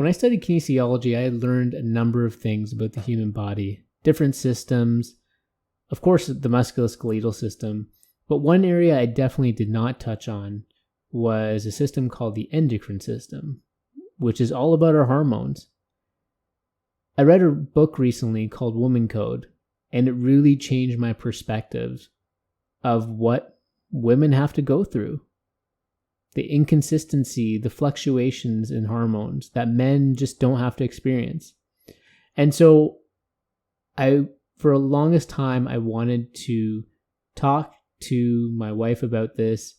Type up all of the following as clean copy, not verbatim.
When I studied kinesiology, I had learned a number of things about the human body, different systems, of course, the musculoskeletal system. But one area I definitely did not touch on was a system called the endocrine system, which is all about our hormones. I read a book recently called Woman Code, and it really changed my perspective of what women have to go through. The inconsistency, the fluctuations in hormones that men just don't have to experience. And so for the longest time, I wanted to talk to my wife about this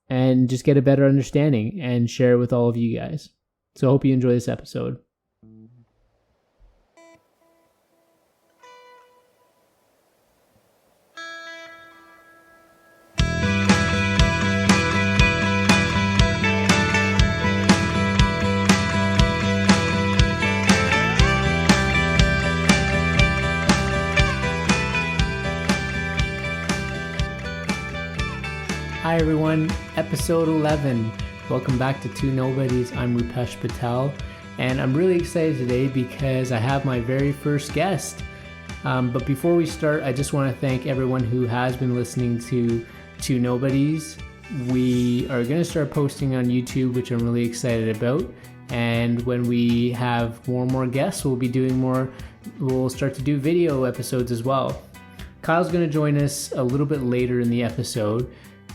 and just get a better understanding and share with all of you guys. So I hope you enjoy this episode. Hi everyone, episode 11. Welcome back to Two Nobodies. I'm Michelle Patel, and I'm really excited today because I have my very first guest. But before we start, I just want to thank everyone who has been listening to Two Nobodies. We are going to start posting on YouTube, which I'm really excited about. And when we have more guests, we'll start to do video episodes as well. Kyle's going to join us a little bit later in the episode.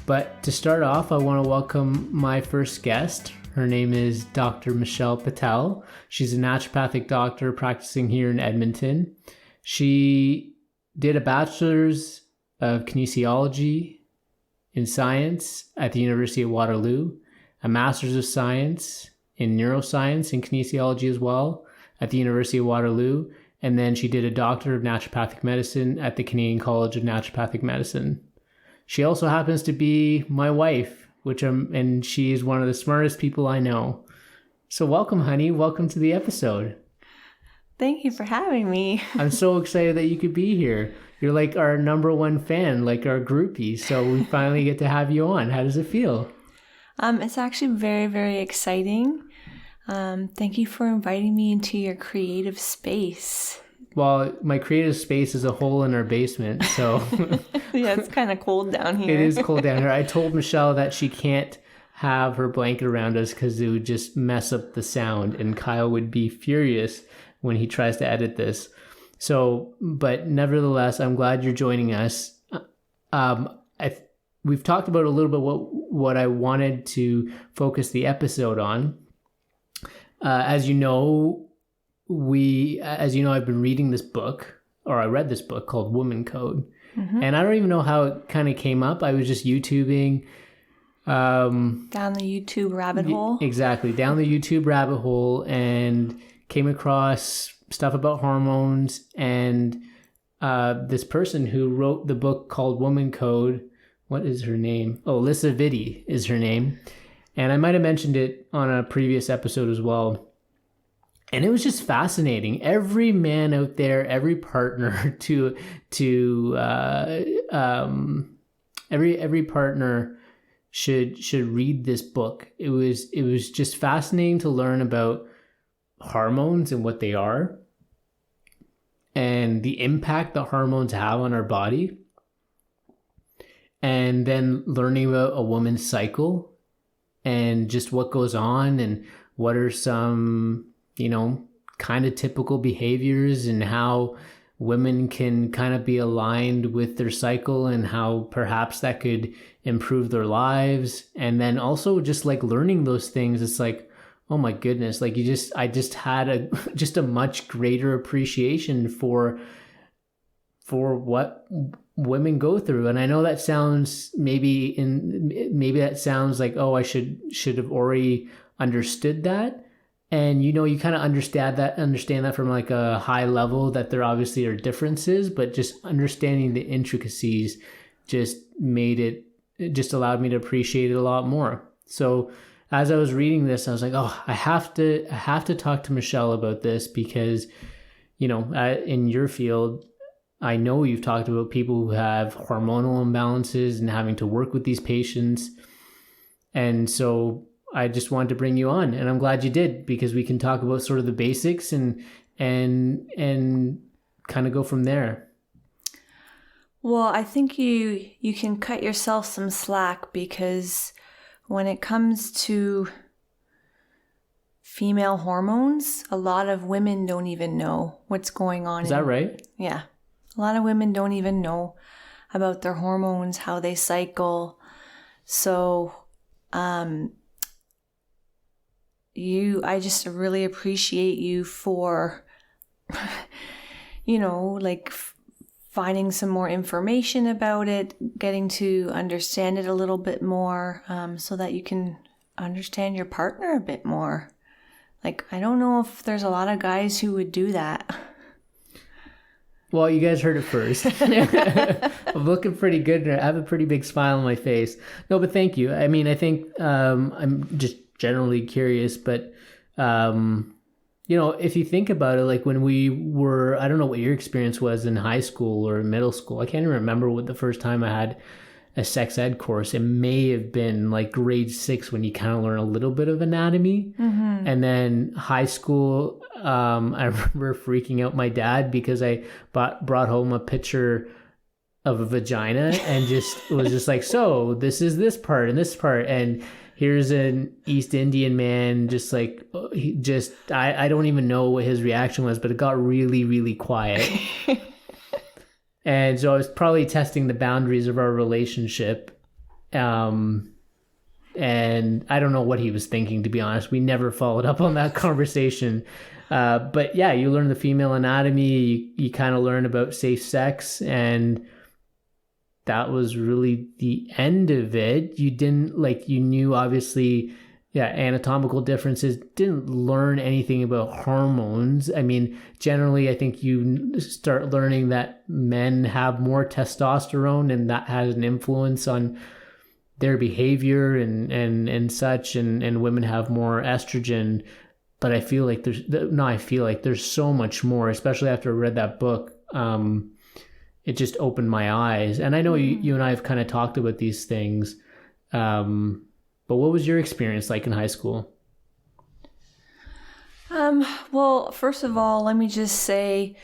But to start off, I want to welcome my first guest. Her name is Dr. Michelle Patel. She's a naturopathic doctor practicing here in Edmonton. She did a Bachelors of Kinesiology in Science at the University of Waterloo, a Master's of Science in Neuroscience and Kinesiology as well at the University of Waterloo, and then she did a Doctor of Naturopathic Medicine at the Canadian College of Naturopathic Medicine. She also happens to be my wife, and she is one of the smartest people I know. So welcome, honey. Welcome to the episode. Thank you for having me. I'm so excited that you could be here. You're like our number one fan, like our groupie. So we finally get to have you on. How does it feel? It's actually very, very exciting. Thank you for inviting me into your creative space. Well, my creative space is a hole in our basement, so... Yeah, it's kind of cold down here. It is cold down here. I told Michelle that she can't have her blanket around us because it would just mess up the sound, and Kyle would be furious when he tries to edit this. So, but nevertheless, I'm glad you're joining us. We've talked about a little bit what I wanted to focus the episode on. As you know, I've been reading this book, or I read this book called Woman Code. Mm-hmm. And I don't even know how it kind of came up. I was just YouTubing. Down the YouTube rabbit hole. Exactly. Down the YouTube rabbit hole, and came across stuff about hormones, and this person who wrote the book called Woman Code, what is her name? Oh, Lissa Vitti is her name. And I might have mentioned it on a previous episode as well. And it was just fascinating. Every man out there, every partner every partner should read this book. It was just fascinating to learn about hormones and what they are, and the impact that hormones have on our body, and then learning about a woman's cycle and just what goes on and what are some kind of typical behaviors, and how women can kind of be aligned with their cycle and how perhaps that could improve their lives. And then also just like learning those things, it's like, oh my goodness, like I just had a much greater appreciation for what women go through. And I know that sounds maybe that sounds like, oh, I should have already understood that. And, you kind of understand that from like a high level, that there obviously are differences, but just understanding the intricacies just allowed me to appreciate it a lot more. So as I was reading this, I was like, oh, I have to talk to Michelle about this because, in your field, I know you've talked about people who have hormonal imbalances and having to work with these patients. And so I just wanted to bring you on, and I'm glad you did, because we can talk about sort of the basics and kind of go from there. Well, I think you can cut yourself some slack, because when it comes to female hormones, a lot of women don't even know what's going on. Is that right? Yeah. A lot of women don't even know about their hormones, how they cycle. So, I just really appreciate you for, finding some more information about it, getting to understand it a little bit more, so that you can understand your partner a bit more. Like, I don't know if there's a lot of guys who would do that. Well, you guys heard it first. I'm looking pretty good. I have a pretty big smile on my face. No, but thank you. I mean, I think I'm just generally curious, but if you think about it, like when we were, I don't know what your experience was in high school or middle school. I can't even remember what the first time I had a sex ed course. It may have been like grade 6 when you kind of learn a little bit of anatomy. Mm-hmm. And then high school, I remember freaking out my dad because I brought home a picture of a vagina and was just like, so this is this part and this part. And here's an East Indian man, just like, I don't even know what his reaction was, but it got really, really quiet. And so I was probably testing the boundaries of our relationship. And I don't know what he was thinking, to be honest. We never followed up on that conversation. But yeah, you learn the female anatomy, you kind of learn about safe sex, and that was really the end of it. You knew obviously, anatomical differences, didn't learn anything about hormones. I mean, generally, I think you start learning that men have more testosterone, and that has an influence on their behavior and such, and women have more estrogen. But I feel like there's so much more, especially after I read that book. It just opened my eyes. And I know you and I have kind of talked about these things. But what was your experience like in high school? Well, first of all, let me just say,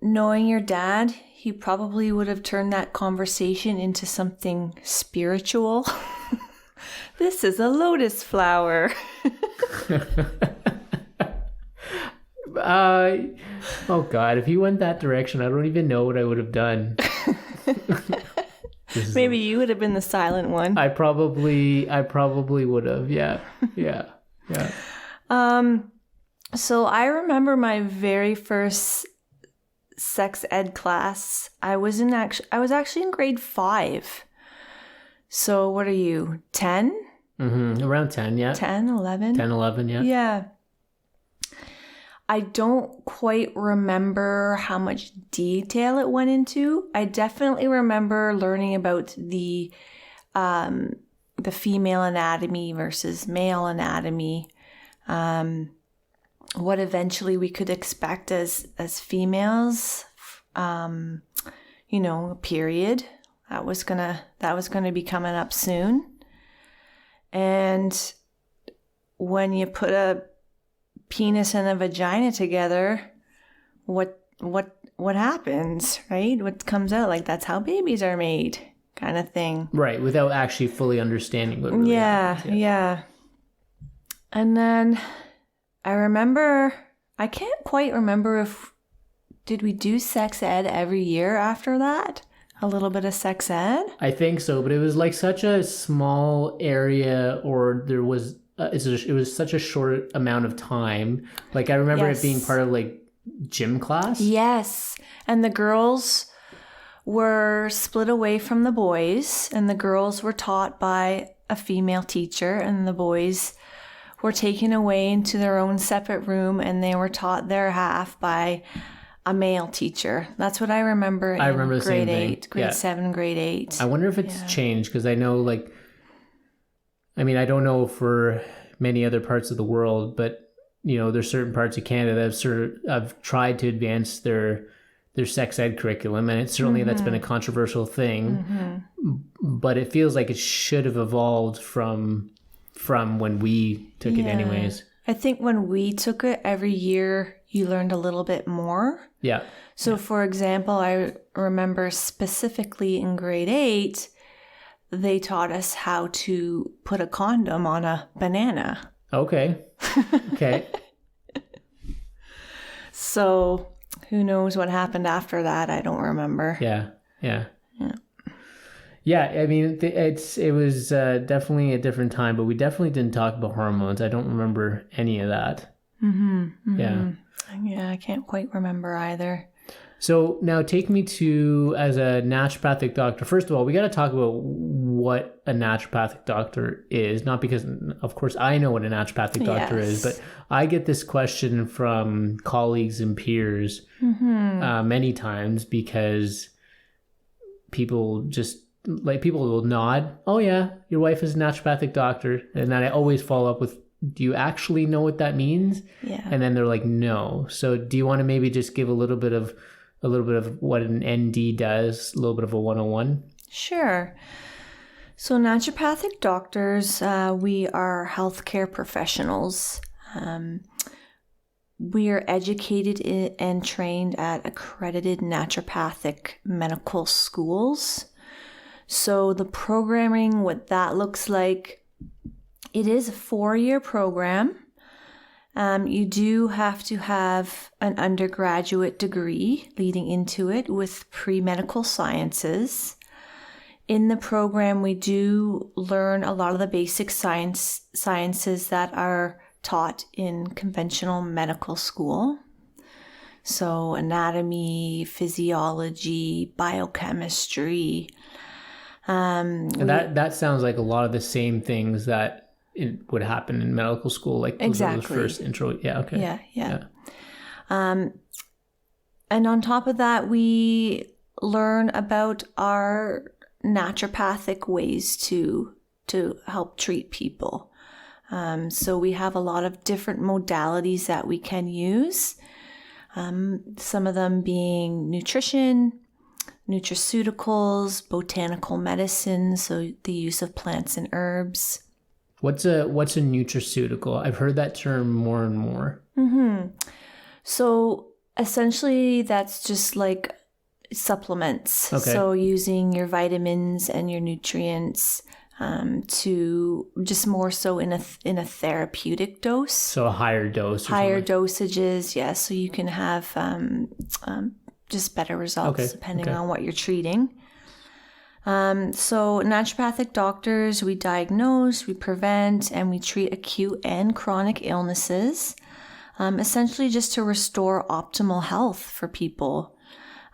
knowing your dad, he probably would have turned that conversation into something spiritual. This is a lotus flower. Oh God, if he went that direction, I don't even know what I would have done. Maybe you would have been the silent one. I probably would have. Yeah. So I remember my very first sex ed class. I was actually in grade 5. So what are you, 10? Mm-hmm. Around 10, yeah. 10, 11? 10, 11, yeah. Yeah. I don't quite remember how much detail it went into. I definitely remember learning about the female anatomy versus male anatomy. What eventually we could expect as females. Period. That was gonna be coming up soon. And when you put a penis and a vagina together, what happens, right? What comes out, like, that's how babies are made, kind of thing. Right, without actually fully understanding what really happens. Yeah. And then I can't quite remember did we do sex ed every year after that? A little bit of sex ed? I think so, but it was like such a small area, or there was it was such a short amount of time. Like, I remember it being part of like gym class. Yes. And the girls were split away from the boys, and the girls were taught by a female teacher, and the boys were taken away into their own separate room, and they were taught their half by a male teacher. That's what I remember. I remember the grade same 8, thing. Grade 7, grade 8. I wonder if it's changed, because I know, I don't know for many other parts of the world, but there's certain parts of Canada that have tried to advance their sex ed curriculum, and it's certainly that's been a controversial thing. Mm-hmm. But it feels like it should have evolved from from when we took it anyways. I think when we took it, every year you learned a little bit more. Yeah. So for example, I remember specifically in grade 8, they taught us how to put a condom on a banana. Okay. Okay. So who knows what happened after that? I don't remember. Yeah. I mean, it was definitely a different time, but we definitely didn't talk about hormones. I don't remember any of that. Yeah, I can't quite remember either. So now take me to, as a naturopathic doctor, first of all, we got to talk about what a naturopathic doctor is. Not because, of course, I know what a naturopathic doctor is, but I get this question from colleagues and peers many times, because people will nod, oh yeah, your wife is a naturopathic doctor. And then I always follow up with, do you actually know what that means? Yeah. And then they're like, no. So do you want to maybe just give a little bit of what an ND does, a little bit of a 101? Sure. So naturopathic doctors, we are healthcare professionals. We are educated and trained at accredited naturopathic medical schools. So the programming, what that looks like, it is a 4-year program. You do have to have an undergraduate degree leading into it with pre-medical sciences. In the program, we do learn a lot of the basic sciences that are taught in conventional medical school. So anatomy, physiology, biochemistry. And that sounds like a lot of the same things that it would happen in medical school, like exactly. The first intro. Yeah. Okay. Yeah. And on top of that, we learn about our naturopathic ways to help treat people. So we have a lot of different modalities that we can use. Some of them being nutrition, nutraceuticals, botanical medicine, so the use of plants and herbs. What's a nutraceutical? I've heard that term more and more. So essentially that's just like supplements. Okay. So using your vitamins and your nutrients to just more so in a therapeutic dose. So a higher dose. Higher dosages, yes. So you can have just better results depending on what you're treating. So naturopathic doctors, we diagnose, we prevent, and we treat acute and chronic illnesses, essentially just to restore optimal health for people,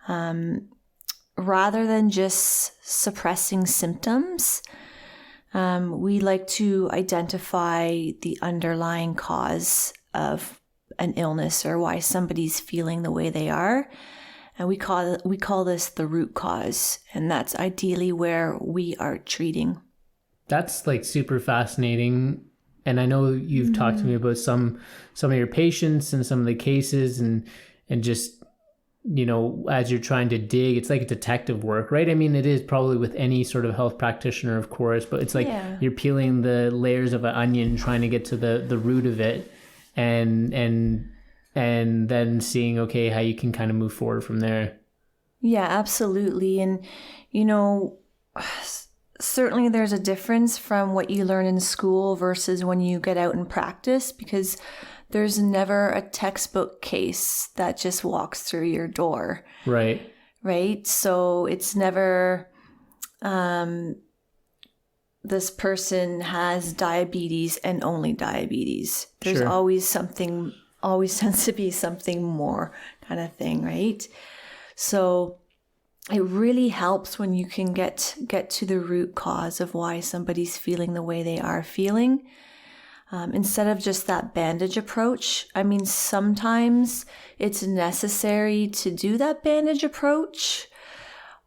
rather than just suppressing symptoms. We like to identify the underlying cause of an illness or why somebody's feeling the way they are. And we call this the root cause, and that's ideally where we are treating. That's like super fascinating, and I know you've talked to me about some of your patients and some of the cases, and just, you know, as you're trying to dig, it's like detective work, right? I mean, it is probably with any sort of health practitioner, of course, but it's like you're peeling the layers of an onion, trying to get to the root of it, and then seeing, okay, how you can kind of move forward from there. Yeah, absolutely. And, you know, certainly there's a difference from what you learn in school versus when you get out and practice, because there's never a textbook case that just walks through your door. Right. Right? So it's never, this person has diabetes and only diabetes. There's always tends to be something more kind of thing, right? So it really helps when you can get to the root cause of why somebody's feeling the way they are feeling. Instead of just that bandage approach. I mean, sometimes it's necessary to do that bandage approach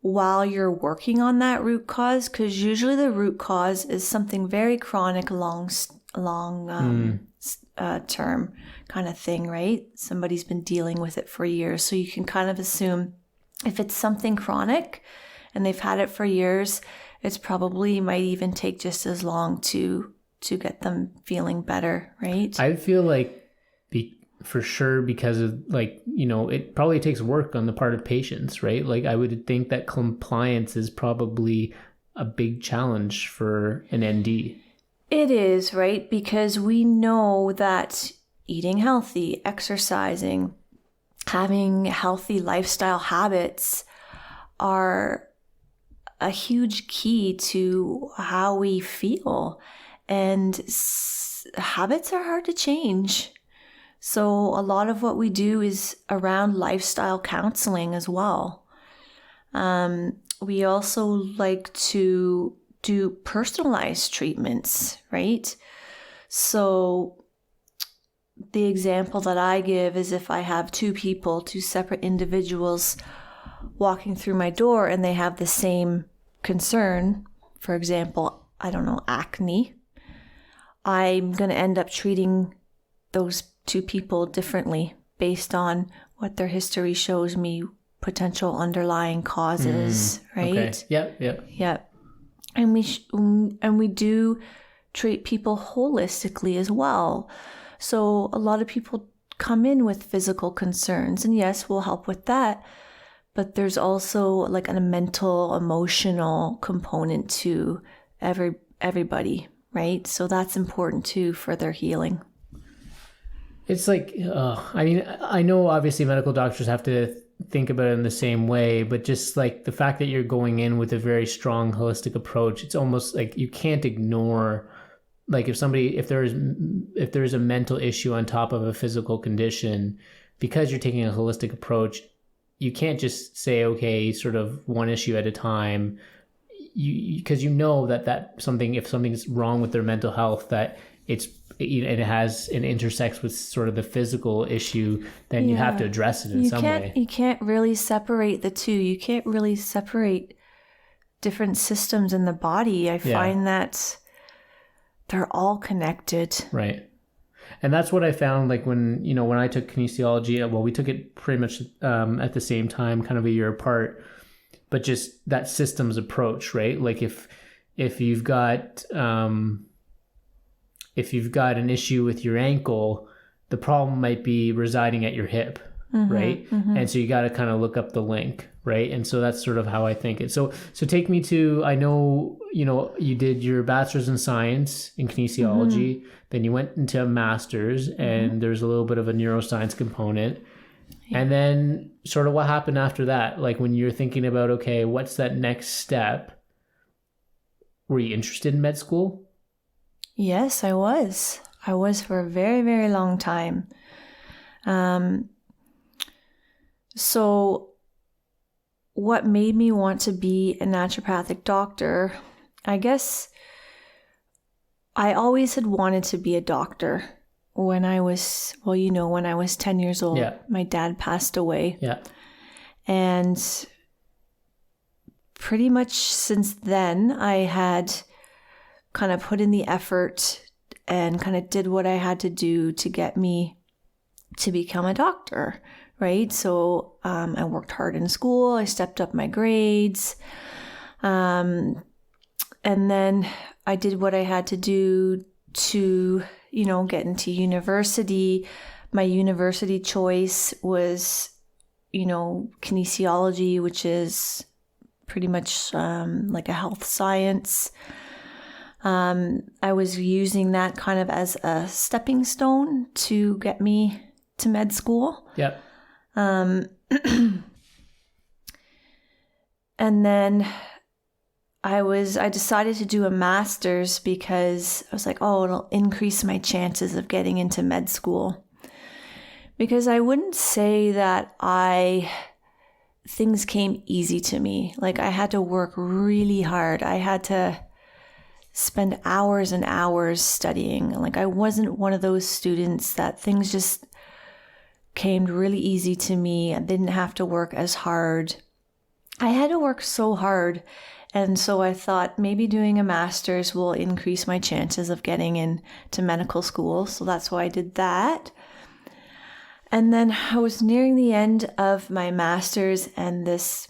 while you're working on that root cause, because usually the root cause is something very chronic, long term kind of thing, right? Somebody's been dealing with it for years. So you can kind of assume if it's something chronic and they've had it for years, it's probably might even take just as long to to get them feeling better, right? I feel like for sure, because of like, it probably takes work on the part of patients, right? Like I would think that compliance is probably a big challenge for an ND. It is, right? Because we know that eating healthy, exercising, having healthy lifestyle habits are a huge key to how we feel. And habits are hard to change. So a lot of what we do is around lifestyle counseling as well. We also like to do personalized treatments, right? So the example that I give is if I have two separate individuals walking through my door and they have the same concern, for example, I don't know, acne, I'm going to end up treating those two people differently based on what their history shows me, potential underlying causes, right? Okay. Yep. And we do treat people holistically as well. So a lot of people come in with physical concerns, and yes, we'll help with that. But there's also like a mental, emotional component to everybody, right? So that's important too for their healing. It's like, I know obviously medical doctors have to think about it in the same way, but just like the fact that you're going in with a very strong holistic approach, it's almost like you can't ignore, like if there's a mental issue on top of a physical condition, because you're taking a holistic approach, you can't just say, okay, sort of one issue at a time, because that something, if something's wrong with their mental health, that it intersects with sort of the physical issue, then you have to address it in some way. You can't really separate the two. You can't really separate different systems in the body. I find that they're all connected. Right. And that's what I found, like when I took kinesiology, well, we took it pretty much at the same time, kind of a year apart, but just that systems approach, right? Like if you've got an issue with your ankle, the problem might be residing at your hip, right? Mm-hmm. And so you got to kind of look up the link, right? And so that's sort of how I think it. So take me to, I know, you did your bachelor's in science in kinesiology, then you went into a master's, and there's a little bit of a neuroscience component. Yeah. And then sort of what happened after that? Like when you're thinking about, okay, what's that next step? Were you interested in med school? Yes, I was. I was for a very, very long time. So what made me want to be a naturopathic doctor, I guess I always had wanted to be a doctor when I was 10 years old. Yeah. My dad passed away. Yeah. And pretty much since then, I had kind of put in the effort and kind of did what I had to do to get me to become a doctor, right? So I worked hard in school. I stepped up my grades. And then I did what I had to do to, get into university. My university choice was, kinesiology, which is pretty much like a health science. I was using that kind of as a stepping stone to get me to med school. Yeah. And then I decided to do a master's because I was like, oh, it'll increase my chances of getting into med school. Because I wouldn't say that things came easy to me. Like I had to work really hard. I had to spend hours and hours studying. Like I wasn't one of those students that things just came really easy to me. I didn't have to work as hard. I had to work so hard. And so I thought maybe doing a master's will increase my chances of getting into medical school. So that's why I did that. And then I was nearing the end of my master's, and this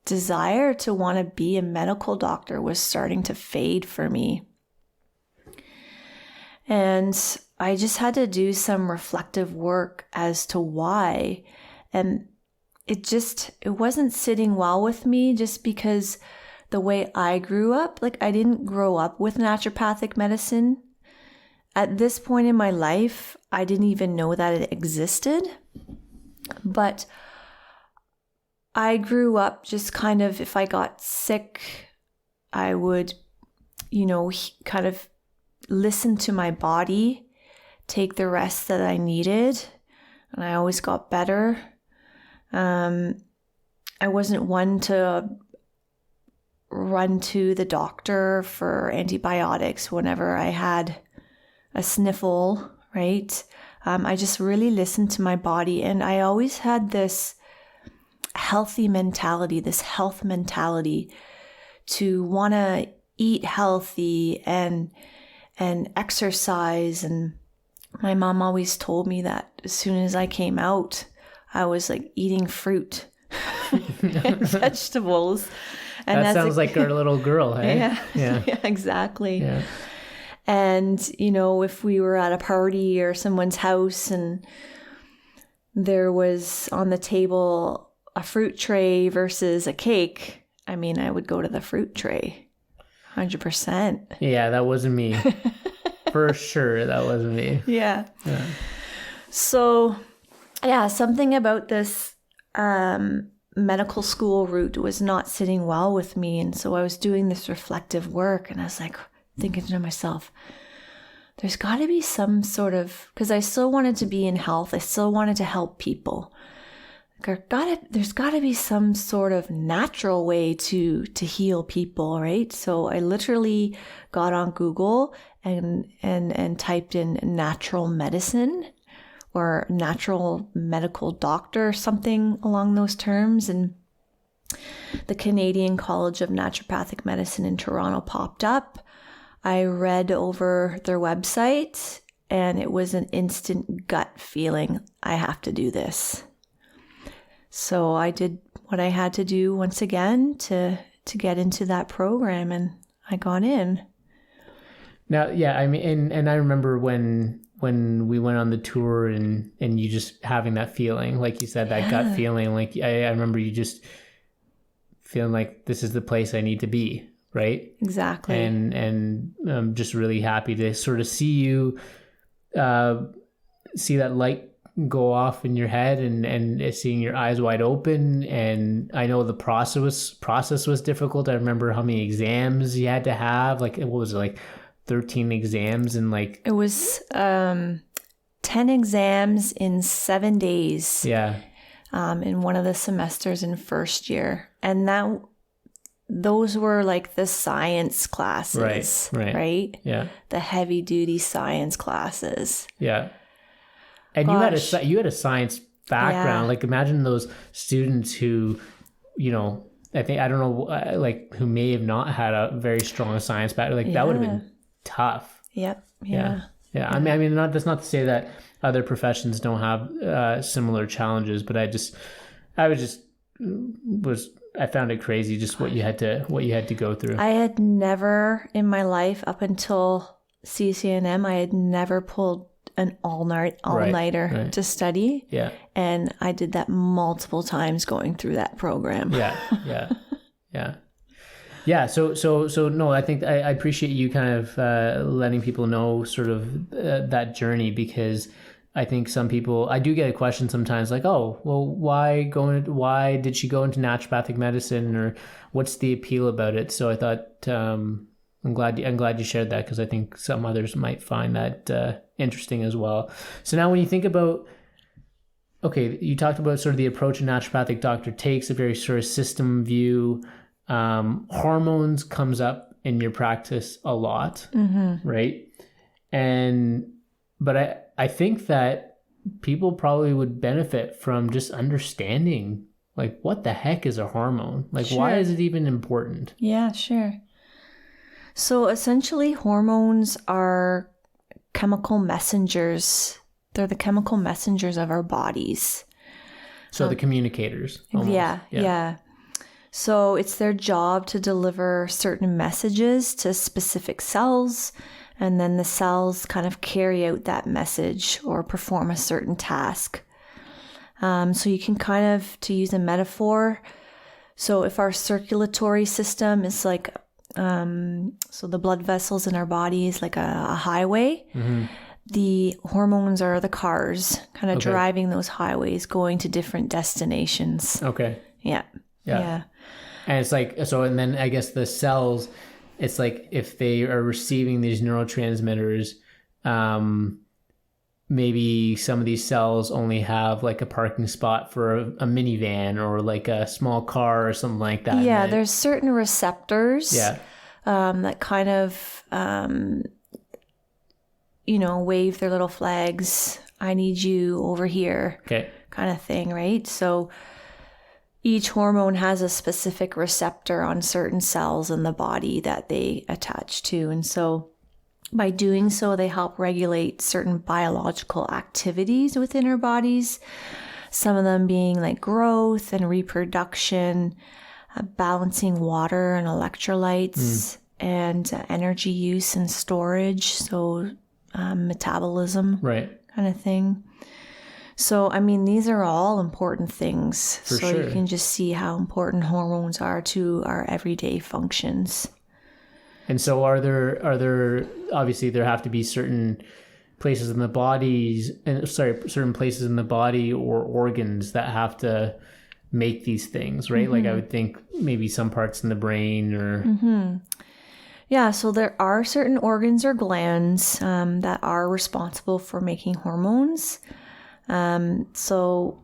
desire to want to be a medical doctor was starting to fade for me. And I just had to do some reflective work as to why. And it wasn't sitting well with me just because the way I grew up, like I didn't grow up with naturopathic medicine. At this point in my life, I didn't even know that it existed. But I grew up just kind of, if I got sick, I would, kind of listen to my body, take the rest that I needed, and I always got better. I wasn't one to run to the doctor for antibiotics whenever I had a sniffle, right? I just really listened to my body, and I always had this health mentality to want to eat healthy and exercise. And my mom always told me that as soon as I came out, I was like eating fruit and vegetables. And that sounds like our little girl, hey? Yeah, exactly. Yeah. And, if we were at a party or someone's house and there was on the table a fruit tray versus a cake, I would go to the fruit tray, 100%. Yeah, that wasn't me. For sure, that wasn't me. Yeah. So, something about this medical school route was not sitting well with me. And so I was doing this reflective work, and I was like thinking to myself, there's got to be some sort of, because I still wanted to be in health. I still wanted to help people. There's got to be some sort of natural way to heal people, right? So I literally got on Google and typed in natural medicine or natural medical doctor, something along those terms. And the Canadian College of Naturopathic Medicine in Toronto popped up. I read over their website, and it was an instant gut feeling. I have to do this. So I did what I had to do once again to get into that program, and I got in. Now, and I remember when we went on the tour and you just having that feeling, like you said, that gut feeling, like I remember you just feeling like this is the place I need to be, right? Exactly. And I'm just really happy to sort of see you, see that light go off in your head and seeing your eyes wide open. And I know the process was difficult. I remember how many exams you had to have, like, what was it, like 13 exams and like... It was 10 exams in 7 days. Yeah. In one of the semesters in first year. And those were like the science classes. Right? Yeah. The heavy duty science classes. Yeah. And you had a science background. Yeah. Like, imagine those students who, I don't know, like, who may have not had a very strong science background. Like, that would have been tough. Yep. Yeah. I mean, that's not to say that other professions don't have similar challenges, but I found it crazy just what you had to go through. I had never in my life up until CCNM, I had never pulled an all-nighter to study. Yeah. And I did that multiple times going through that program. Yeah. So no, I think I appreciate you kind of letting people know sort of that journey, because I think some people, I do get a question sometimes like, oh, well, why did she go into naturopathic medicine, or what's the appeal about it? So I thought, I'm glad you shared that, because I think some others might find that interesting as well. So now when you think about, okay, you talked about sort of the approach a naturopathic doctor takes, a very sort of system view. Hormones comes up in your practice a lot, right? But I think that people probably would benefit from just understanding, like, what the heck is a hormone? Like, sure. Why is it even important? Yeah, sure. So essentially, hormones are chemical messengers. They're the chemical messengers of our bodies. So the communicators. Almost. Yeah. So it's their job to deliver certain messages to specific cells And then the cells kind of carry out that message or perform a certain task. So you can kind of, to use a metaphor, so if our circulatory system is like, so the blood vessels in our body is like a highway, the hormones are the cars kind of driving those highways, going to different destinations. Okay. Yeah. And it's like, so, and then I guess the cells, it's like if they are receiving these neurotransmitters, maybe some of these cells only have like a parking spot for a minivan or like a small car or something like that. Yeah, there's certain receptors that kind of, wave their little flags. I need you over here, kind of thing, right? So each hormone has a specific receptor on certain cells in the body that they attach to. And so by doing so, they help regulate certain biological activities within our bodies, some of them being like growth and reproduction, balancing water and electrolytes, and energy use and storage, so metabolism kind of thing. So, I mean, these are all important things. For sure. You can just see how important hormones are to our everyday functions. And so are there obviously there have to be certain places in the certain places in the body or organs that have to make these things, right? Like I would think maybe some parts in the brain or... Yeah, so there are certain organs or glands that are responsible for making hormones. So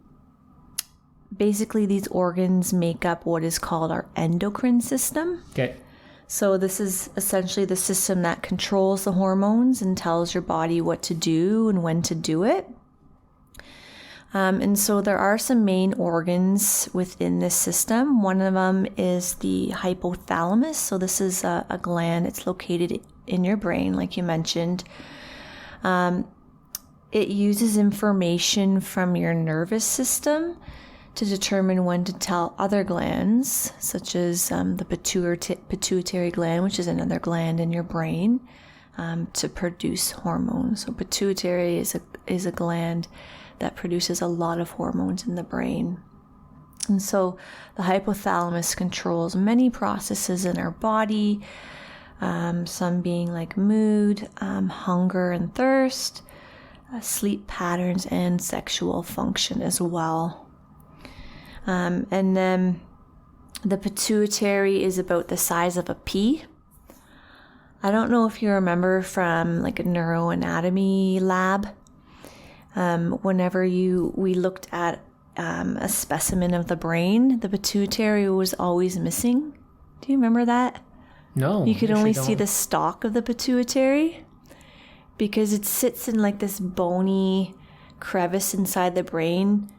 basically these organs make up what is called our endocrine system. Okay. So this is essentially the system that controls the hormones and tells your body what to do and when to do it. And so there are some main organs within this system. One of them is the hypothalamus. So this is a gland. It's located in your brain, like you mentioned. It uses information from your nervous system to determine when to tell other glands, such as the pituitary gland, which is another gland in your brain, to produce hormones. So pituitary is a gland that produces a lot of hormones in the brain. And so the hypothalamus controls many processes in our body, some being like mood, hunger and thirst, sleep patterns, and sexual function as well. And then the pituitary is about the size of a pea. I don't know if you remember from like a neuroanatomy lab, whenever we looked at a specimen of the brain, the pituitary was always missing. Do you remember that? No. You could only see the stalk of the pituitary because it sits in like this bony crevice inside the brain,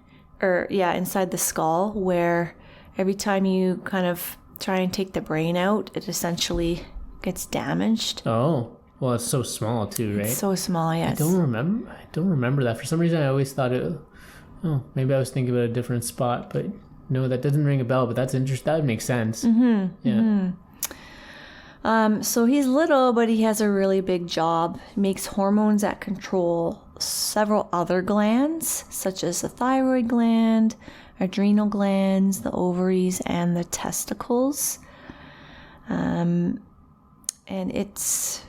inside the skull, where every time you kind of try and take the brain out, it essentially gets damaged. Oh. Well, it's so small too, right? It's so small, yes. I don't remember that. For some reason, I always thought maybe I was thinking about a different spot, but no, that doesn't ring a bell, but that's interesting. That would make sense. So he's little, but he has a really big job. He makes hormones that control several other glands, such as the thyroid gland, adrenal glands, the ovaries, and the testicles. And it's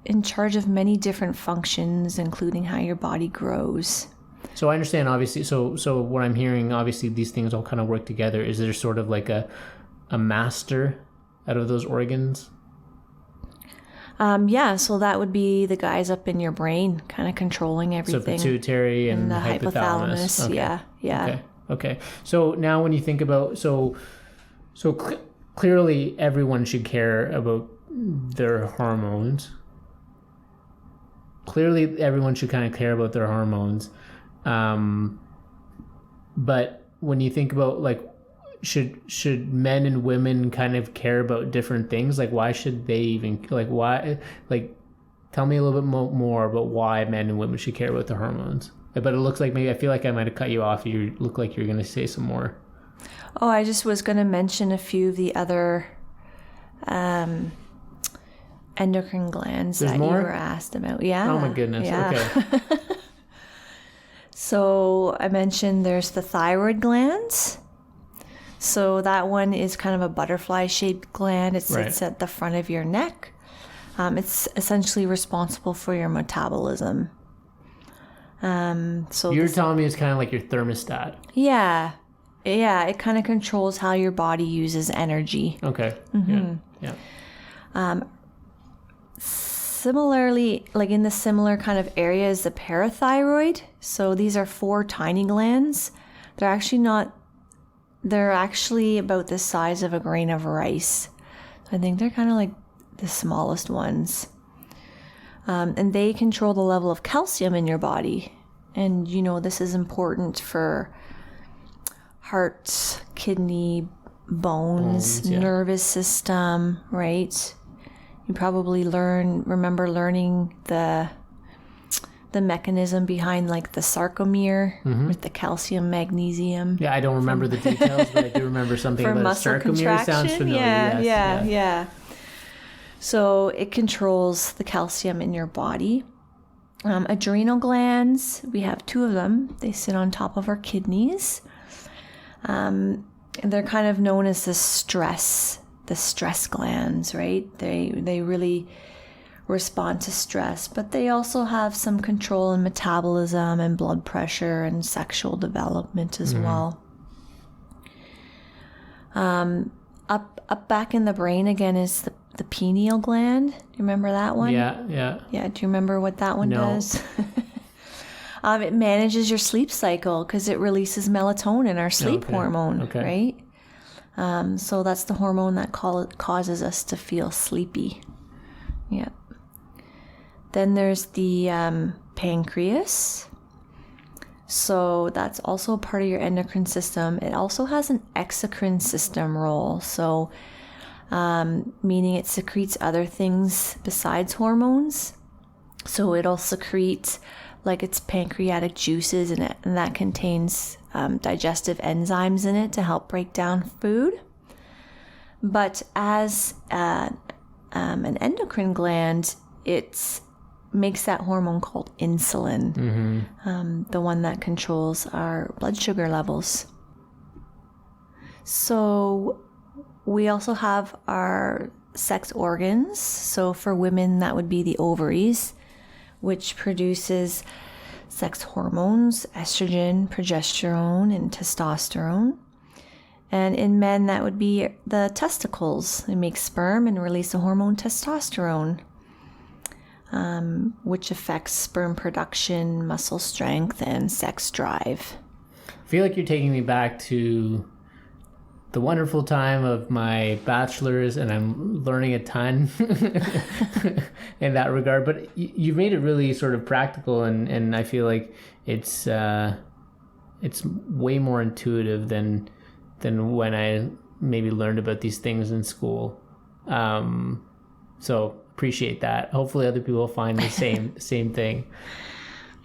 in charge of many different functions, including how your body grows. So I understand, obviously, so what I'm hearing, obviously these things all kind of work together. Is there sort of like a master out of those organs? So that would be the guys up in your brain, kind of controlling everything. So pituitary and the hypothalamus. Okay. Yeah. Okay. So now when you think about, clearly everyone should care about their hormones. Clearly everyone should kind of care about their hormones. But when you think about like, should men and women kind of care about different things? Like, why should they even, like, why, like, tell me a little bit more about why men and women should care about their hormones. But it looks like I feel like I might have cut you off. You look like you're going to say some more. Oh, I just was going to mention a few of the other endocrine glands There's that more? you were asked about. Yeah. Oh my goodness. Yeah. Okay. So I mentioned there's the thyroid glands. So that one is kind of a butterfly-shaped gland. It sits at the front of your neck. It's essentially responsible for your metabolism. So You're telling me it's kind of like your thermostat. Yeah. Yeah, it kind of controls how your body uses energy. Okay. Mm-hmm. Yeah. Similarly, like in the similar kind of area is the parathyroid. So these are 4 tiny glands. They're actually about the size of a grain of rice. I think they're kind of like the smallest ones. And they control the level of calcium in your body. And this is important for heart, kidney, bones, yeah. nervous system, right? You probably remember learning the mechanism behind like the sarcomere with the calcium, magnesium. Yeah, I don't remember the details, but I do remember something for about muscle a sarcomere. contraction. Sounds familiar. Yeah. So it controls the calcium in your body. Adrenal glands, we have 2 of them. They sit on top of our kidneys. And they're kind of known as the stress glands, right? They really respond to stress, but they also have some control in metabolism and blood pressure and sexual development as well. Up back in the brain again is the pineal gland. Do you remember that one? Yeah. Yeah, do you remember what that one does? It manages your sleep cycle because it releases melatonin, our sleep hormone, right? So that's the hormone that causes us to feel sleepy. Yeah. Then there's the pancreas. So that's also part of your endocrine system. It also has an exocrine system role. So meaning it secretes other things besides hormones. So it'll secrete like its pancreatic juices in it, and that contains digestive enzymes in it to help break down food. But as an endocrine gland, it makes that hormone called insulin, the one that controls our blood sugar levels. So we also have our sex organs. So for women, that would be the ovaries, which produces sex hormones, estrogen, progesterone, and testosterone. And in men, that would be the testicles. They make sperm and release the hormone testosterone, which affects sperm production, muscle strength, and sex drive. I feel like you're taking me back to the wonderful time of my bachelors, and I'm learning a ton in that regard. But you've made it really sort of practical, and I feel like it's way more intuitive than when I maybe learned about these things in school. So appreciate that. Hopefully other people will find the same thing.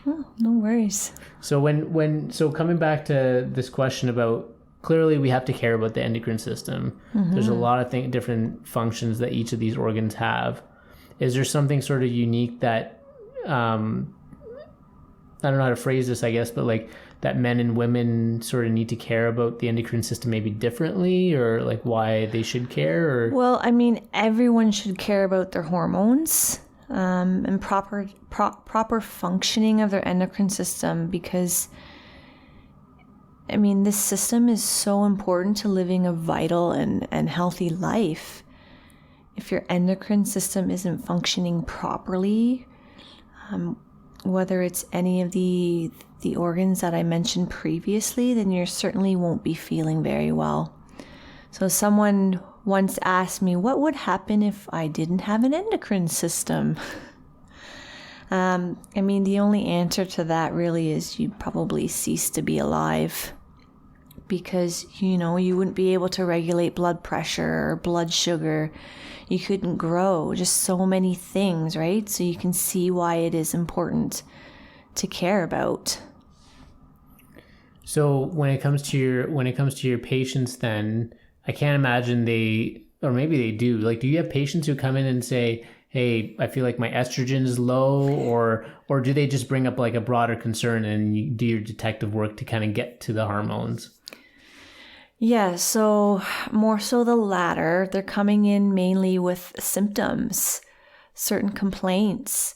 Oh, no worries. So so coming back to this question about, clearly we have to care about the endocrine system. There's a lot of different functions that each of these organs have. Is there something sort of unique that, I don't know how to phrase this, I guess, but like that men and women sort of need to care about the endocrine system maybe differently, or like why they should care? Or well, I mean, everyone should care about their hormones and proper functioning of their endocrine system, because I mean, this system is so important to living a vital and healthy life. If your endocrine system isn't functioning properly, whether it's any of the organs that I mentioned previously, then you certainly won't be feeling very well. So someone once asked me, what would happen if I didn't have an endocrine system? I mean, the only answer to that really is you'd probably cease to be alive, because, you wouldn't be able to regulate blood pressure or blood sugar. You couldn't grow, just so many things, right? So you can see why it is important to care about. So when it comes to your patients, then I can't imagine or maybe they do. Like, do you have patients who come in and say, hey, I feel like my estrogen is low, or do they just bring up like a broader concern and you do your detective work to kind of get to the hormones? Yeah, so more so the latter. They're coming in mainly with symptoms, certain complaints.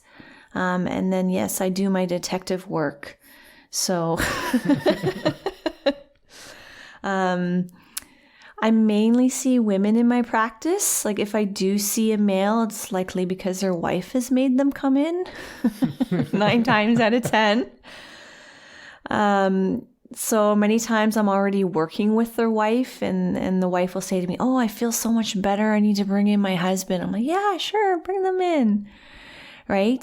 And then, yes, I do my detective work. So I mainly see women in my practice. Like if I do see a male, it's likely because their wife has made them come in 9 times out of 10. So many times I'm already working with their wife and the wife will say to me, oh, I feel so much better. I need to bring in my husband. I'm like, yeah, sure. Bring them in. Right.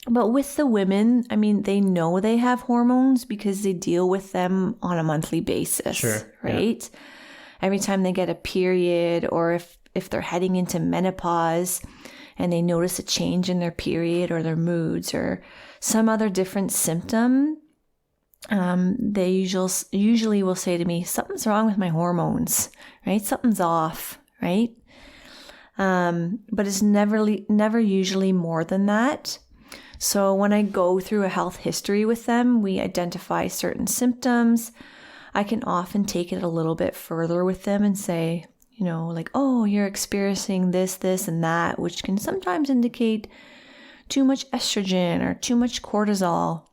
But with the women, I mean, they know they have hormones because they deal with them on a monthly basis. Sure. Right. Yeah. Every time they get a period or if they're heading into menopause and they notice a change in their period or their moods or some other different symptom, they usually will say to me, something's wrong with my hormones, right? Something's off, right? But it's never usually more than that. So when I go through a health history with them, we identify certain symptoms. I can often take it a little bit further with them and say, you know, like, oh, you're experiencing this, and that, which can sometimes indicate too much estrogen or too much cortisol.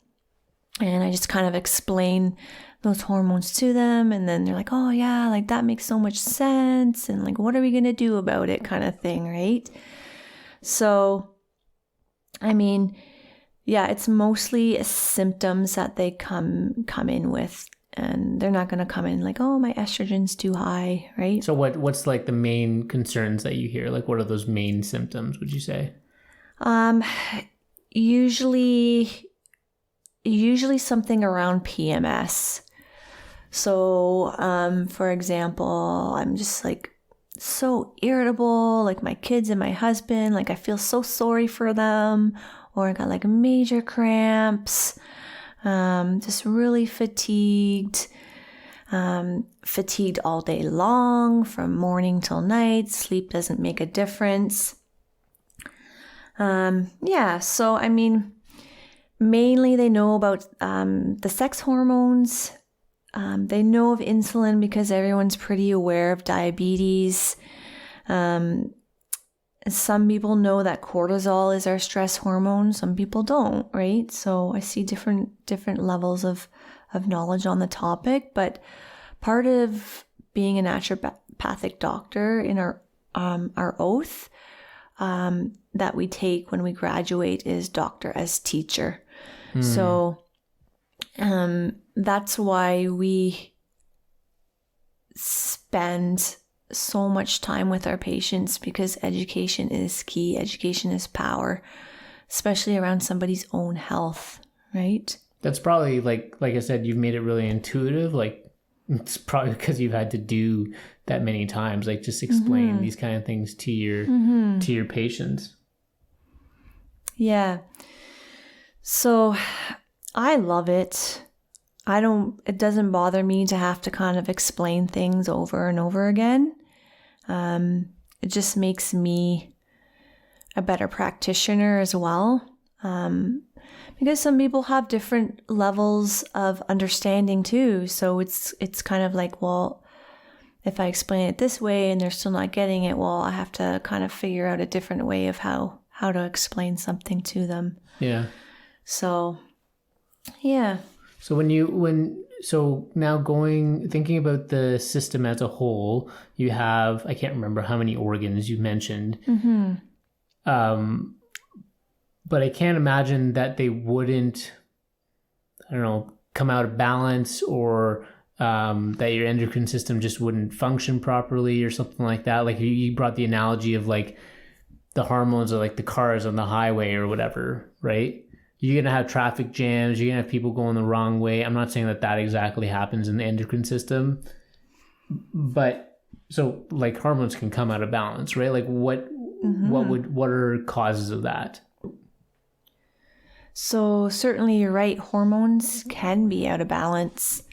And I just kind of explain those hormones to them. And then they're like, oh yeah, like that makes so much sense. And like, what are we going to do about it kind of thing, right? So, I mean, yeah, it's mostly symptoms that they come in with. And they're not going to come in like, oh, my estrogen's too high, right? So what's like the main concerns that you hear? Like, what are those main symptoms, would you say? Usually something around PMS. So, for example, I'm just like so irritable, like my kids and my husband, like I feel so sorry for them, or I got like major cramps, just really fatigued, fatigued all day long from morning till night, sleep doesn't make a difference. Yeah, so I mean, mainly they know about the sex hormones. They know of insulin because everyone's pretty aware of diabetes. Some people know that cortisol is our stress hormone. Some people don't, right? So I see different levels of knowledge on the topic. But part of being a naturopathic doctor in our oath that we take when we graduate is doctor as teacher. So that's why we spend so much time with our patients, because education is key. Education is power, especially around somebody's own health, right? That's probably like I said, you've made it really intuitive. Like it's probably because you've had to do that many times, like just explain these kind of things to your patients. Yeah. So I love it. It doesn't bother me to have to kind of explain things over and over again. It just makes me a better practitioner as well. Because some people have different levels of understanding too. So it's kind of like, well, if I explain it this way and they're still not getting it, well, I have to kind of figure out a different way of how to explain something to them. Yeah. So, yeah. So now thinking about the system as a whole, you have, I can't remember how many organs you mentioned. But I can't imagine that they wouldn't, I don't know, come out of balance, or that your endocrine system just wouldn't function properly or something like that. Like you brought the analogy of like the hormones are like the cars on the highway or whatever, right? You're going to have traffic jams. You're going to have people going the wrong way. I'm not saying that exactly happens in the endocrine system, but so like hormones can come out of balance, right? Like what are causes of that? So certainly you're right. Hormones can be out of balance.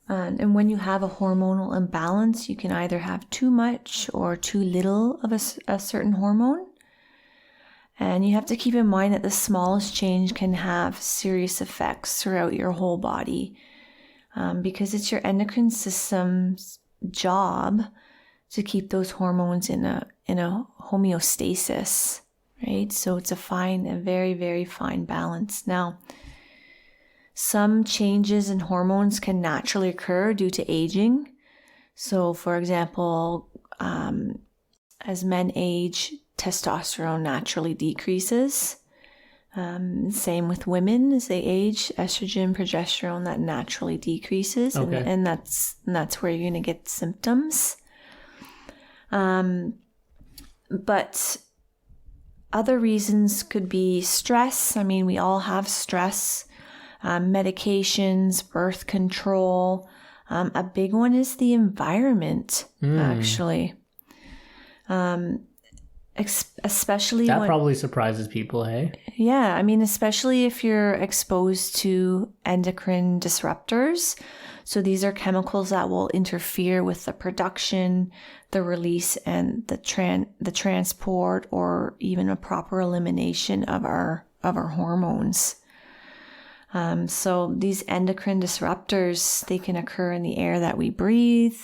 And when you have a hormonal imbalance, you can either have too much or too little of a certain hormone. And you have to keep in mind that the smallest change can have serious effects throughout your whole body, because it's your endocrine system's job to keep those hormones in a homeostasis, right? So it's a very, very fine balance. Now, some changes in hormones can naturally occur due to aging. So, for example, as men age, testosterone naturally decreases. Same with women as they age, estrogen, progesterone, that naturally decreases. Okay. And that's where you're going to get symptoms. But other reasons could be stress. I mean, we all have stress, medications, birth control. A big one is the environment, actually. Especially that probably surprises people, hey? Yeah, I mean, especially if you're exposed to endocrine disruptors. So these are chemicals that will interfere with the production, the release, and the transport, or even a proper elimination of our hormones. So these endocrine disruptors, they can occur in the air that we breathe,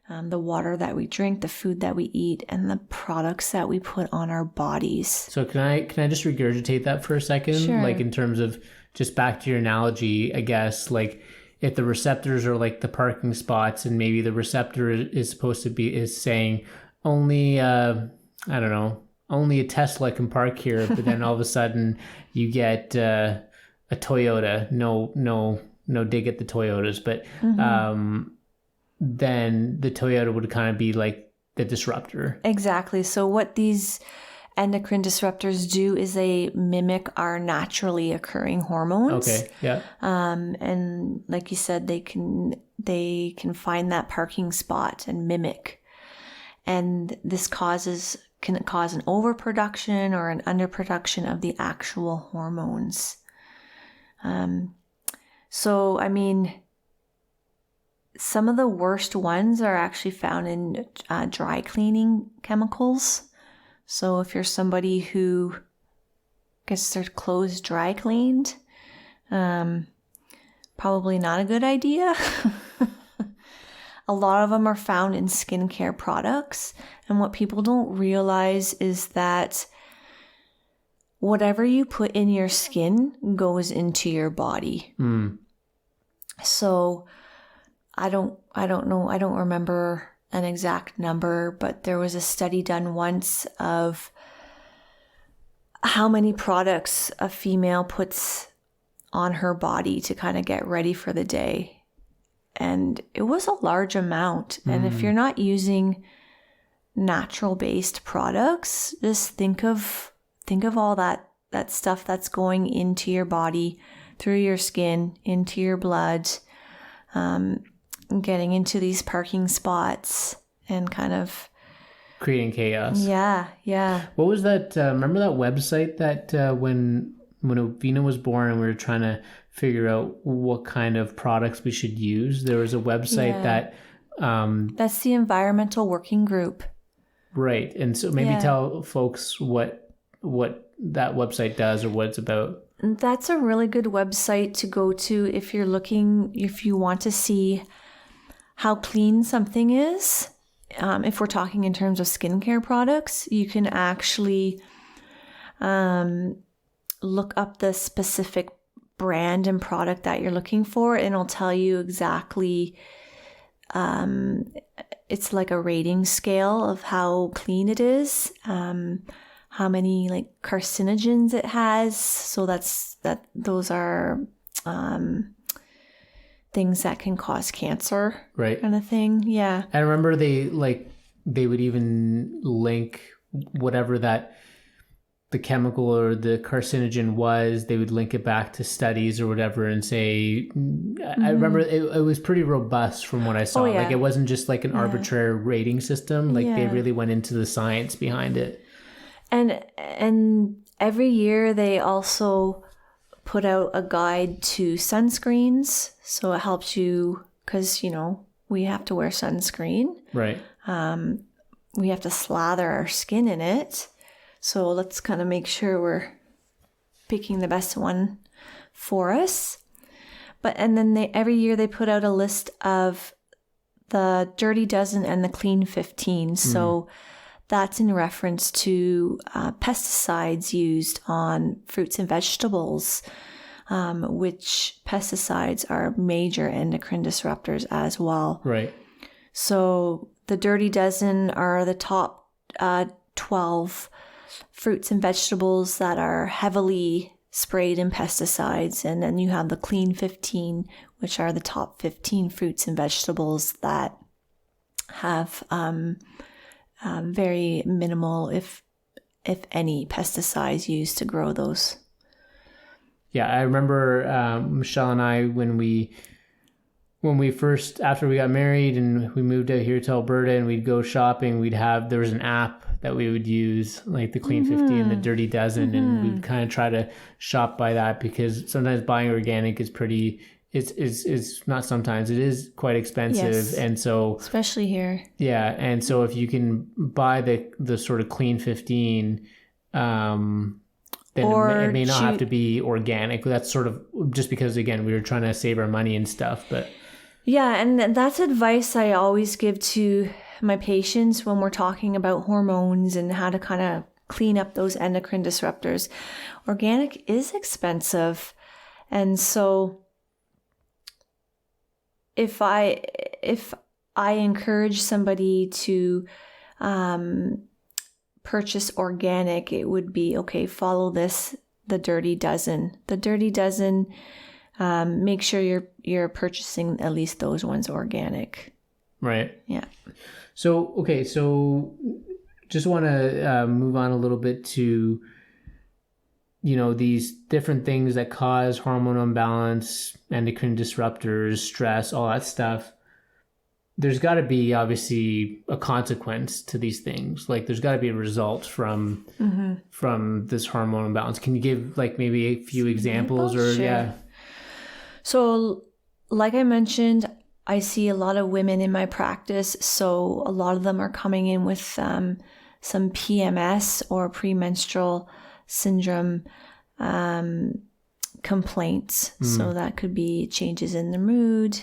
the water that we drink, the food that we eat, and the products that we put on our bodies. So can I just regurgitate that for a second? Sure. Like, in terms of, just back to your analogy, I guess, like, if the receptors are like the parking spots, and maybe the receptor is saying only, I don't know, only a Tesla can park here, but then all of a sudden you get a Toyota. No dig at the Toyotas, but then the Toyota would kind of be like the disruptor. Exactly. So what these endocrine disruptors do is they mimic our naturally occurring hormones. Okay. Yeah. And like you said, they can find that parking spot and mimic. And this can cause an overproduction or an underproduction of the actual hormones. So, I mean, some of the worst ones are actually found in dry cleaning chemicals. So if you're somebody who gets their clothes dry cleaned, probably not a good idea. A lot of them are found in skincare products. And what people don't realize is that whatever you put in your skin goes into your body. So I don't know. I don't remember an exact number, but there was a study done once of how many products a female puts on her body to kind of get ready for the day. And it was a large amount. And if you're not using natural based products, just think of all that stuff that's going into your body, through your skin, into your blood, getting into these parking spots and kind of creating chaos. Yeah. What was that? Remember that website that when Ovina was born and we were trying to figure out what kind of products we should use? There was a website that... that's the Environmental Working Group. Right. And so maybe tell folks what that website does or what it's about. That's a really good website to go to if you want to see how clean something is. If we're talking in terms of skincare products, you can actually look up the specific brand and product that you're looking for, and it'll tell you exactly, it's like a rating scale of how clean it is, how many like carcinogens it has. So those are things that can cause cancer, right? Kind of thing. Yeah. I remember they would even link whatever that the chemical or the carcinogen was, they would link it back to studies or whatever and say, I remember it was pretty robust from what I saw. Like it wasn't just like an arbitrary rating system. Like they really went into the science behind it. And every year they also put out a guide to sunscreens. So it helps you because, we have to wear sunscreen. Right. We have to slather our skin in it. So let's kind of make sure we're picking the best one for us. And then every year they put out a list of the Dirty Dozen and the Clean 15. So that's in reference to pesticides used on fruits and vegetables, which pesticides are major endocrine disruptors as well. Right. So the Dirty Dozen are the top 12 fruits and vegetables that are heavily sprayed in pesticides. And then you have the Clean 15, which are the top 15 fruits and vegetables that have very minimal, if any, pesticides used to grow those. Yeah, I remember Michelle and I when we first, after we got married and we moved out here to Alberta and we'd go shopping, there was an app that we would use, like the Clean 50 and the Dirty Dozen, and we'd kind of try to shop by that, because sometimes buying organic is it's not sometimes, it is quite expensive. Yes. And so, especially here. Yeah. And so if you can buy the sort of Clean 15, then it may not have to be organic. That's sort of just because, again, we were trying to save our money and stuff. But yeah, and that's advice I always give to my patients when we're talking about hormones and how to kind of clean up those endocrine disruptors. Organic is expensive. And so if I encourage somebody to purchase organic, it would be, okay, follow the Dirty Dozen. The Dirty Dozen, make sure you're purchasing at least those ones organic. Right. Yeah. So, okay, so just want to move on a little bit to, these different things that cause hormone imbalance, endocrine disruptors, stress, all that stuff. There's got to be obviously a consequence to these things. Like there's got to be a result from this hormone imbalance. Can you give like maybe a few examples? Or Sure. Yeah. So like I mentioned, I see a lot of women in my practice. So a lot of them are coming in with some PMS or premenstrual syndrome complaints. So that could be changes in the mood,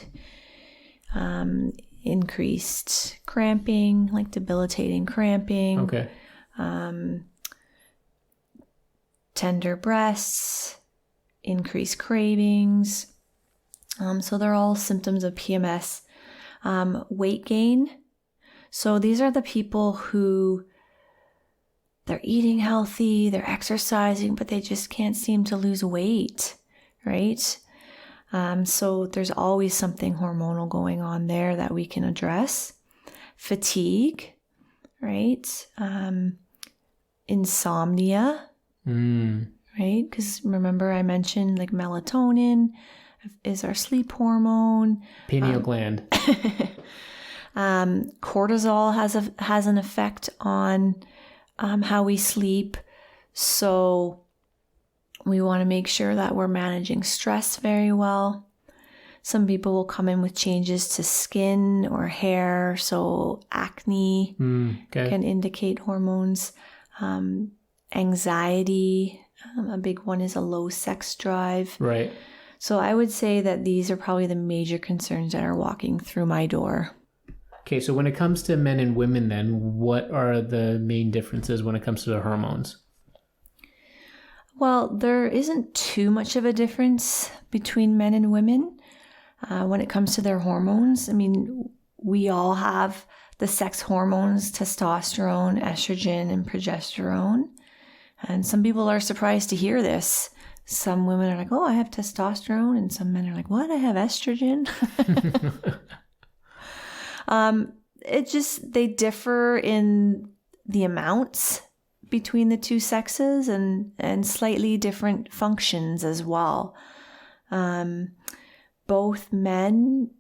increased cramping, like debilitating cramping. Okay. Tender breasts, increased cravings. So they're all symptoms of PMS. Weight gain. So these are the people who they're eating healthy, they're exercising, but they just can't seem to lose weight, right? So there's always something hormonal going on there that we can address. Fatigue, right? Insomnia, right? Because remember I mentioned like melatonin is our sleep hormone. Pineal gland. Cortisol has an effect on how we sleep. So we want to make sure that we're managing stress very well. Some people will come in with changes to skin or hair. So acne can indicate hormones. Anxiety, a big one is a low sex drive. Right. So I would say that these are probably the major concerns that are walking through my door. Okay, so when it comes to men and women then, what are the main differences when it comes to the hormones? Well, there isn't too much of a difference between men and women when it comes to their hormones. I mean, we all have the sex hormones, testosterone, estrogen, and progesterone. And some people are surprised to hear this. Some women are like, oh, I have testosterone. And some men are like, what? I have estrogen. They differ in the amounts between the two sexes and slightly different functions as well. Both men,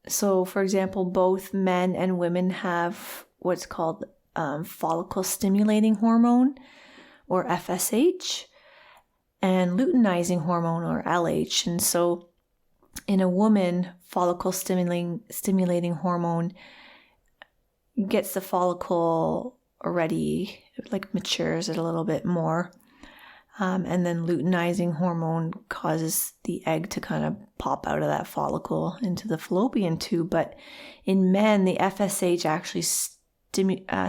so for example, both men and women have what's called follicle stimulating hormone, or FSH, and luteinizing hormone, or LH. And so in a woman, follicle stimulating hormone gets the follicle already It like matures it a little bit more. And then luteinizing hormone causes the egg to kind of pop out of that follicle into the fallopian tube. But in men, the FSH actually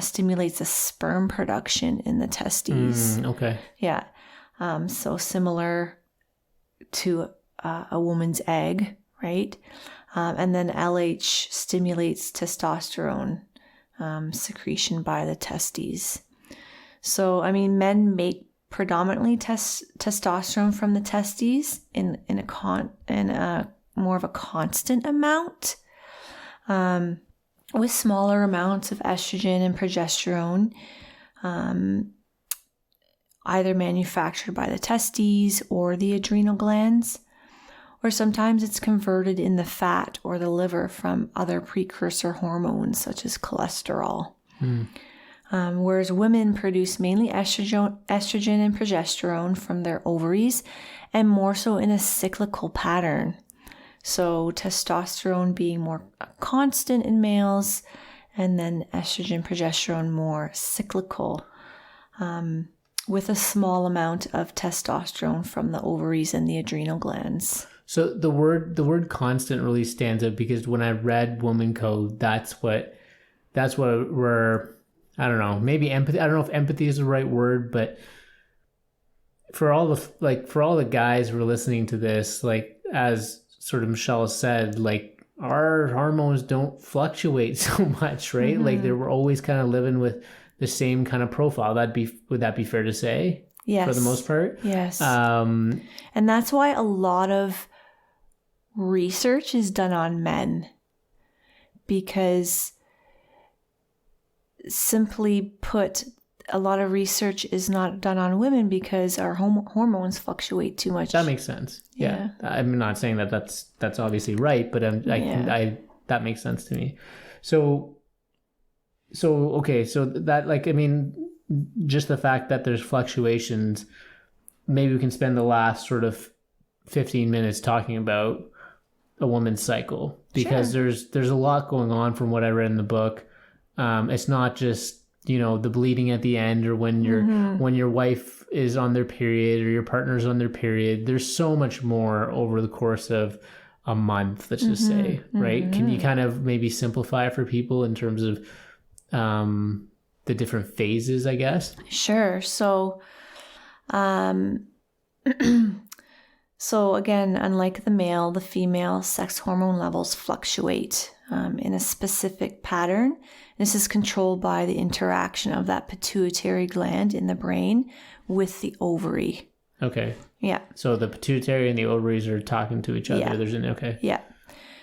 stimulates the sperm production in the testes. Okay. Yeah. So similar to a woman's egg, right? And then LH stimulates testosterone secretion by the testes. So, I mean, men make predominantly testosterone from the testes in a more of a constant amount, with smaller amounts of estrogen and progesterone, either manufactured by the testes or the adrenal glands, or sometimes it's converted in the fat or the liver from other precursor hormones such as cholesterol. Whereas women produce mainly estrogen and progesterone from their ovaries, and more so in a cyclical pattern. So testosterone being more constant in males, and then estrogen, progesterone more cyclical, with a small amount of testosterone from the ovaries and the adrenal glands. So the word constant really stands out, because when I read Woman Code, that's what we're, I don't know, maybe empathy. I don't know if empathy is the right word, but for all the guys who are listening to this, like, as sort of Michelle said, like, our hormones don't fluctuate so much, right? Like, we're always kind of living with the same kind of profile. Would that be fair to say? Yes. For the most part? Yes. And that's why a lot of research is done on men, because simply put, a lot of research is not done on women because our hormones fluctuate too much. That makes sense. Yeah. I'm not saying that that's obviously right, but that makes sense to me. So okay, so that, like, I mean, just the fact that there's fluctuations, maybe we can spend the last sort of 15 minutes talking about a woman's cycle, because there's a lot going on from what I read in the book. It's not just, the bleeding at the end, or when your wife is on their period or your partner's on their period. There's so much more over the course of a month, let's just say, right? Can you kind of maybe simplify for people in terms of the different phases, I guess? Sure. So, so again, unlike the male, the female sex hormone levels fluctuate in a specific pattern. This is controlled by the interaction of that pituitary gland in the brain with the ovary. Okay. Yeah. So the pituitary and the ovaries are talking to each other. Yeah. Okay. Yeah.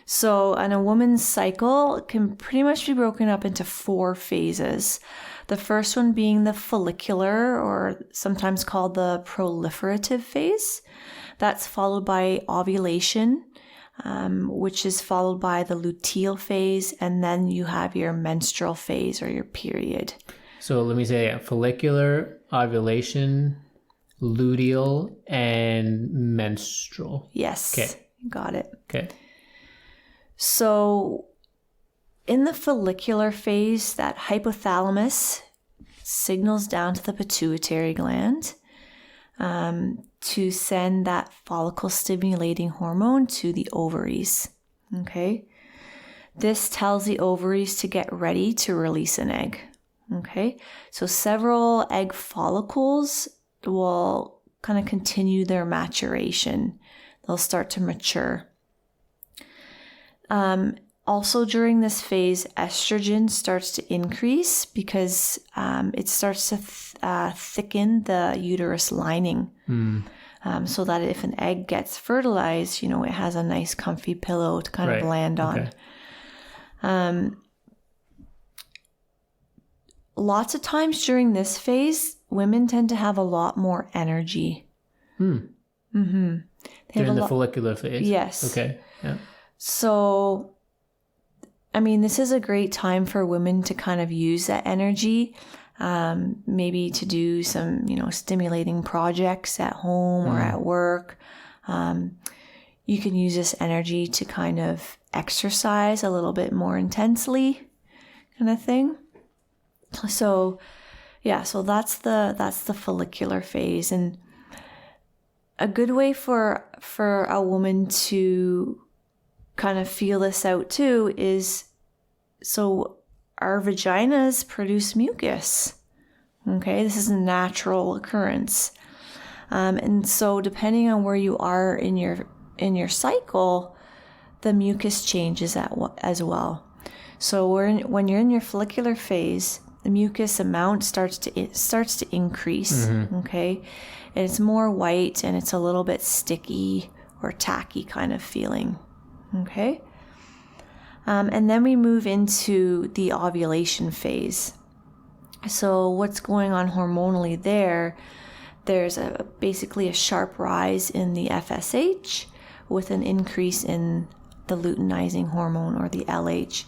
So, and a woman's cycle can pretty much be broken up into 4 phases. The first one being the follicular, or sometimes called the proliferative phase. That's followed by ovulation, which is followed by the luteal phase, and then you have your menstrual phase, or your period. So let me say follicular, ovulation, luteal, and menstrual. Yes. Okay. Got it. Okay. So in the follicular phase, that hypothalamus signals down to the pituitary gland to send that follicle stimulating hormone to the ovaries. Okay. This tells the ovaries to get ready to release an egg. Okay. So several egg follicles will kind of continue their maturation. They'll start to mature. Also during this phase, estrogen starts to increase because it starts to thicken the uterus lining. So that if an egg gets fertilized, it has a nice comfy pillow to kind of land on. Okay. Lots of times during this phase, women tend to have a lot more energy. During the follicular phase? Yes. Okay. Yeah. So, I mean, this is a great time for women to kind of use that energy, maybe to do some, stimulating projects at home or at work. You can use this energy to kind of exercise a little bit more intensely, kind of thing. So, Yeah, so that's the follicular phase. And a good way for a woman to kind of feel this out too is, so our vaginas produce mucus. Okay, this is a natural occurrence. And so depending on where you are in your cycle, the mucus changes as well. So when you're in your follicular phase, the mucus amount starts to increase. Mm-hmm. Okay, and it's more white and it's a little bit sticky or tacky kind of feeling. Okay, and then we move into the ovulation phase. So what's going on hormonally there? There's basically a sharp rise in the FSH with an increase in the luteinizing hormone, or the LH.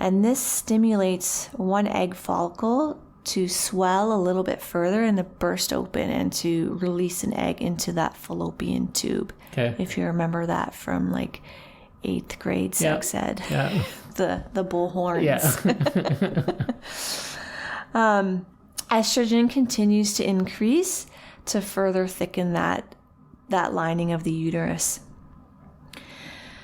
And this stimulates one egg follicle to swell a little bit further and to burst open and to release an egg into that fallopian tube. Okay. If you remember that from like 8th grade sex ed. Yeah. the bull horns. Yeah. Estrogen continues to increase to further thicken that lining of the uterus.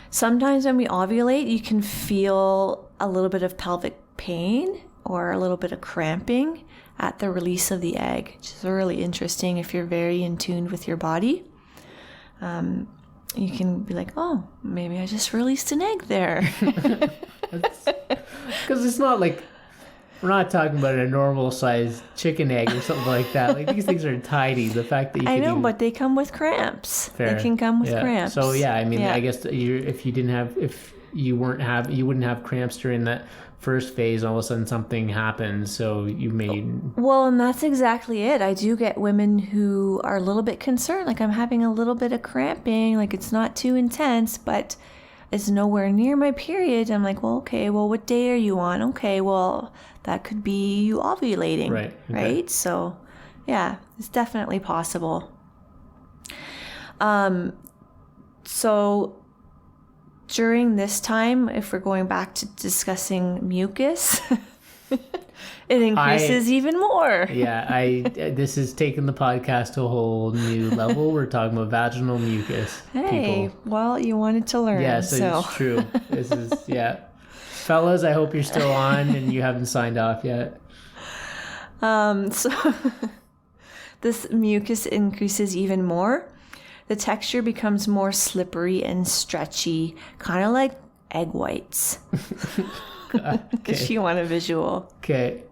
Sometimes when we ovulate, you can feel a little bit of pelvic pain or a little bit of cramping at the release of the egg, which is really interesting if you're very in tune with your body. You can be like, oh, maybe I just released an egg there. Because it's not like, we're not talking about a normal sized chicken egg or something like that. Like, these things are tiny. The fact that I know, but they come with cramps. Fair. They can come with cramps. So I mean, I guess if you wouldn't have cramps during that first phase, all of a sudden something happens. So you may. Well, and that's exactly it. I do get women who are a little bit concerned. Like, I'm having a little bit of cramping. Like, it's not too intense, but it's nowhere near my period. I'm like, well, okay, well, what day are you on? Okay, well, that could be you ovulating, right? Okay. Right? So, yeah, it's definitely possible. So during this time, if we're going back to discussing mucus, it increases even more. This has taken the podcast to a whole new level. We're talking about vaginal mucus. Hey, people. Well, you wanted to learn. Yeah, so it's true. This is, Fellas, I hope you're still on and you haven't signed off yet. So this mucus increases even more. The texture becomes more slippery and stretchy, kind of like egg whites. Because you want a visual. Okay.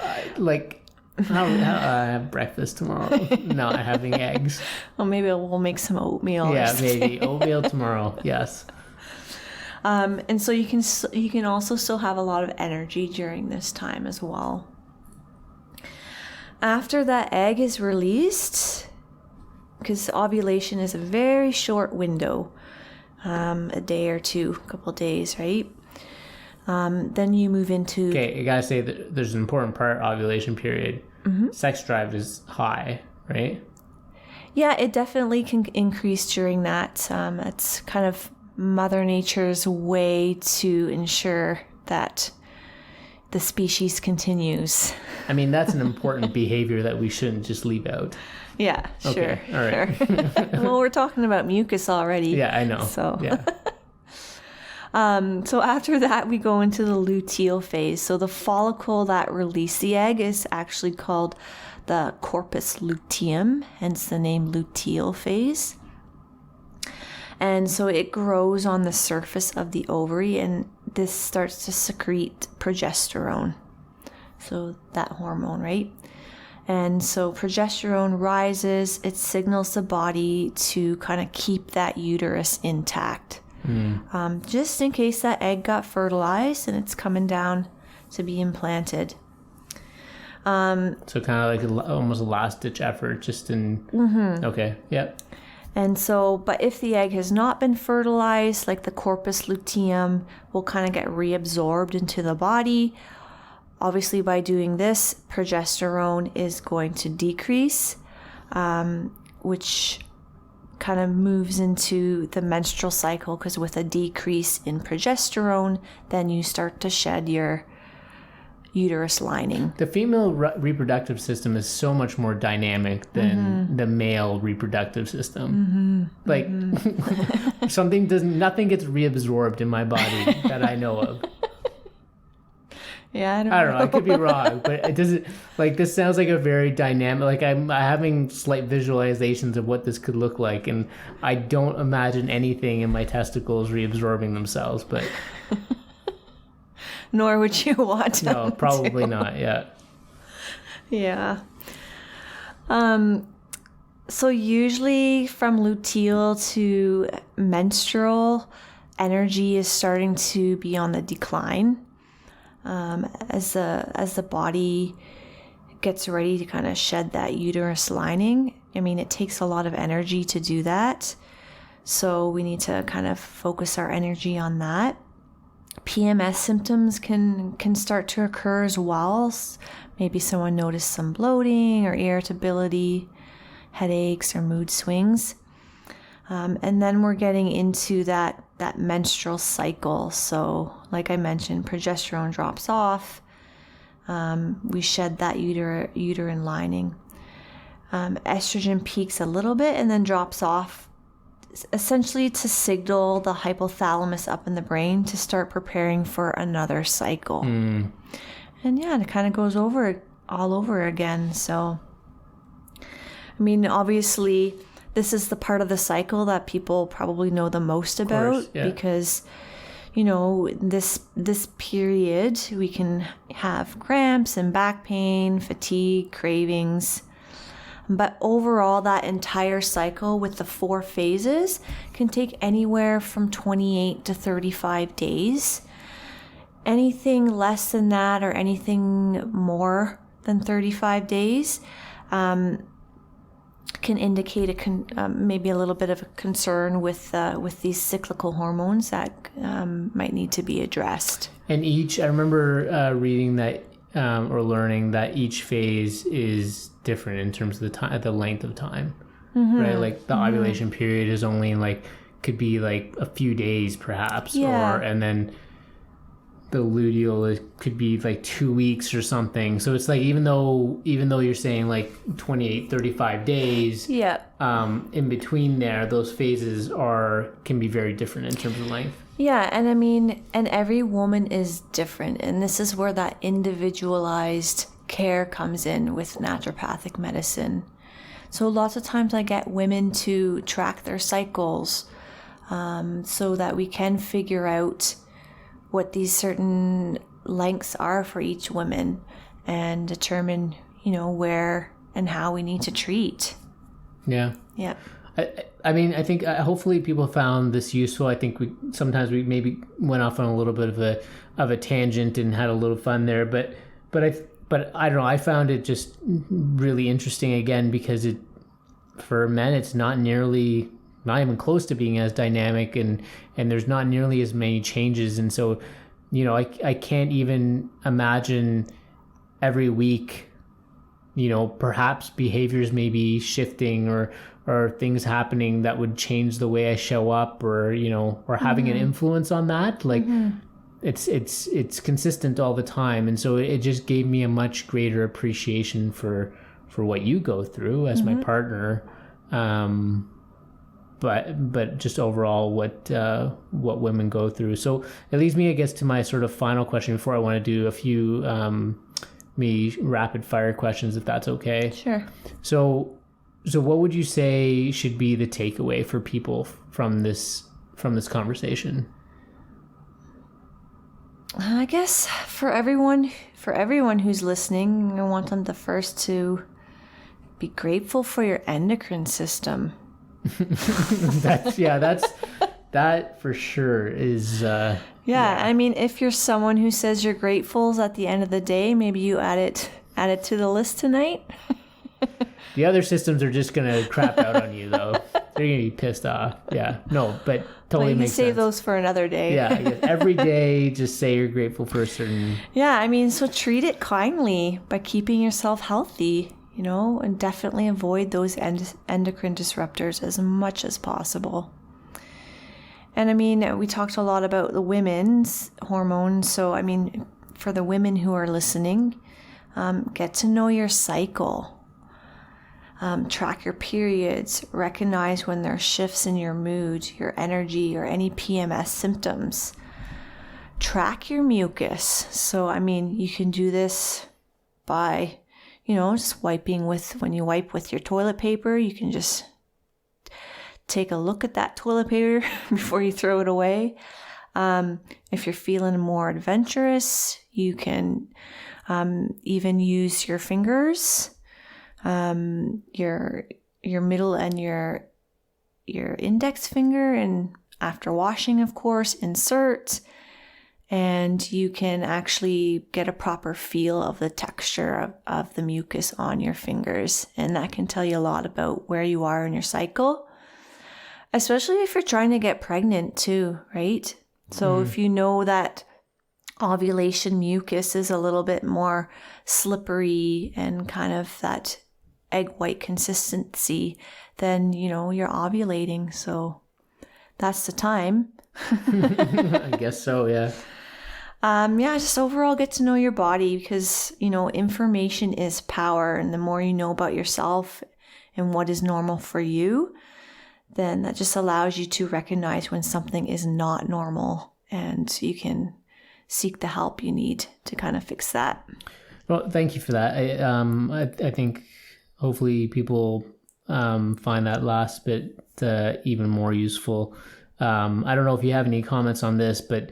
I'll have breakfast tomorrow. Not having eggs. Well, maybe we'll make some oatmeal. Yeah, maybe oatmeal tomorrow. Yes. And so you can also still have a lot of energy during this time as well. After that egg is released, because ovulation is a very short window, a day or two, a couple of days, right? Then you move into... Okay, I gotta say that there's an important part, ovulation period. Mm-hmm. Sex drive is high, right? Yeah, it definitely can increase during that. It's kind of Mother Nature's way to ensure that the species continues. I mean, that's an important behavior that we shouldn't just leave out. Yeah, sure. Okay, all right. Sure. Well, we're talking about mucus already. Yeah, I know. So, yeah. So after that, we go into the luteal phase. So the follicle that released the egg is actually called the corpus luteum, hence the name luteal phase. And so it grows on the surface of the ovary, and this starts to secrete progesterone. So that hormone, right? And so progesterone rises, it signals the body to kind of keep that uterus intact. Just in case that egg got fertilized and it's coming down to be implanted. So kind of like almost a last-ditch effort, just in... Mm-hmm. Okay, yep. And so, but if the egg has not been fertilized, like the corpus luteum will kind of get reabsorbed into the body. Obviously, by doing this, progesterone is going to decrease, which kind of moves into the menstrual cycle, because with a decrease in progesterone, then you start to shed your uterus lining. The female reproductive system is so much more dynamic than the male reproductive system. Like nothing gets reabsorbed in my body that I know of. Yeah, I don't know. I could be wrong, but it doesn't. Like, this sounds like a very dynamic. Like, I'm having slight visualizations of what this could look like, and I don't imagine anything in my testicles reabsorbing themselves. But nor would you want them. No, probably not. Yeah. Yeah. So usually from luteal to menstrual, energy is starting to be on the decline. As the body gets ready to kind of shed that uterus lining. I mean, it takes a lot of energy to do that. So we need to kind of focus our energy on that. PMS symptoms can start to occur as well. Maybe someone noticed some bloating or irritability, headaches or mood swings. And then we're getting into that menstrual cycle. So like I mentioned, progesterone drops off. We shed that uterine lining. Estrogen peaks a little bit and then drops off, essentially to signal the hypothalamus up in the brain to start preparing for another cycle. And yeah, it kind of goes all over again. So, I mean, obviously, this is the part of the cycle that people probably know the most about, because, you know, this period we can have cramps and back pain, fatigue, cravings. But overall, that entire cycle with the 4 phases can take anywhere from 28 to 35 days. Anything less than that or anything more than 35 days can indicate maybe a little bit of a concern with these cyclical hormones that might need to be addressed. And I remember reading that or learning that each phase is different in terms of the length of time, right? Like the ovulation period is only could be like a few days perhaps, and then the luteal could be like 2 weeks or something. So it's like even though you're saying like 28, 35 days, in between there, those phases can be very different in terms of length. Yeah, and I mean, and every woman is different, and this is where that individualized care comes in with naturopathic medicine. So lots of times I get women to track their cycles, so that we can figure out what these certain lengths are for each woman and determine, you know, where and how we need to treat. Yeah. Yeah. I mean, I think hopefully people found this useful. I think we maybe went off on a little bit of a tangent and had a little fun there, but I don't know. I found it just really interesting again because for men it's not even close to being as dynamic, and there's not nearly as many changes, and so, you know, I can't even imagine every week, you know, perhaps behaviors may be shifting or things happening that would change the way I show up, or, you know, or having an influence on that. Like it's consistent all the time, and so it just gave me a much greater appreciation for what you go through as my partner. But just overall what women go through. So it leads me, I guess, to my sort of final question before I want to do a few rapid fire questions, if that's okay. Sure. So what would you say should be the takeaway for people from this conversation? I guess for everyone who's listening, I want them to be grateful for your endocrine system. That for sure is I mean, if you're someone who says you're grateful at the end of the day, maybe you add it to the list tonight. The other systems are just gonna crap out on you though. They're gonna be pissed off. Yeah, no, but totally makes sense. You can save those for another day. Yeah, I guess every day just say you're grateful for a certain. Yeah, I mean, so treat it kindly by keeping yourself healthy, you know, and definitely avoid those endocrine disruptors as much as possible. And I mean, we talked a lot about the women's hormones. So, I mean, for the women who are listening, get to know your cycle. Track your periods, recognize when there are shifts in your mood, your energy, or any PMS symptoms. Track your mucus. So, I mean, you can do this by, just wiping when you wipe with your toilet paper, you can just take a look at that toilet paper before you throw it away. If you're feeling more adventurous, you can even use your fingers, your middle and your index finger, and after washing, of course, insert, and you can actually get a proper feel of the texture of the mucus on your fingers, and that can tell you a lot about where you are in your cycle, especially if you're trying to get pregnant too, right? So if you know that ovulation mucus is a little bit more slippery and kind of that egg white consistency, then you're ovulating, so that's the time. I guess so, yeah. Just overall get to know your body, because information is power, and the more you know about yourself and what is normal for you, then that just allows you to recognize when something is not normal, and you can seek the help you need to kind of fix that. Well, thank you for that. I think hopefully people find that last bit even more useful. I don't know if you have any comments on this, but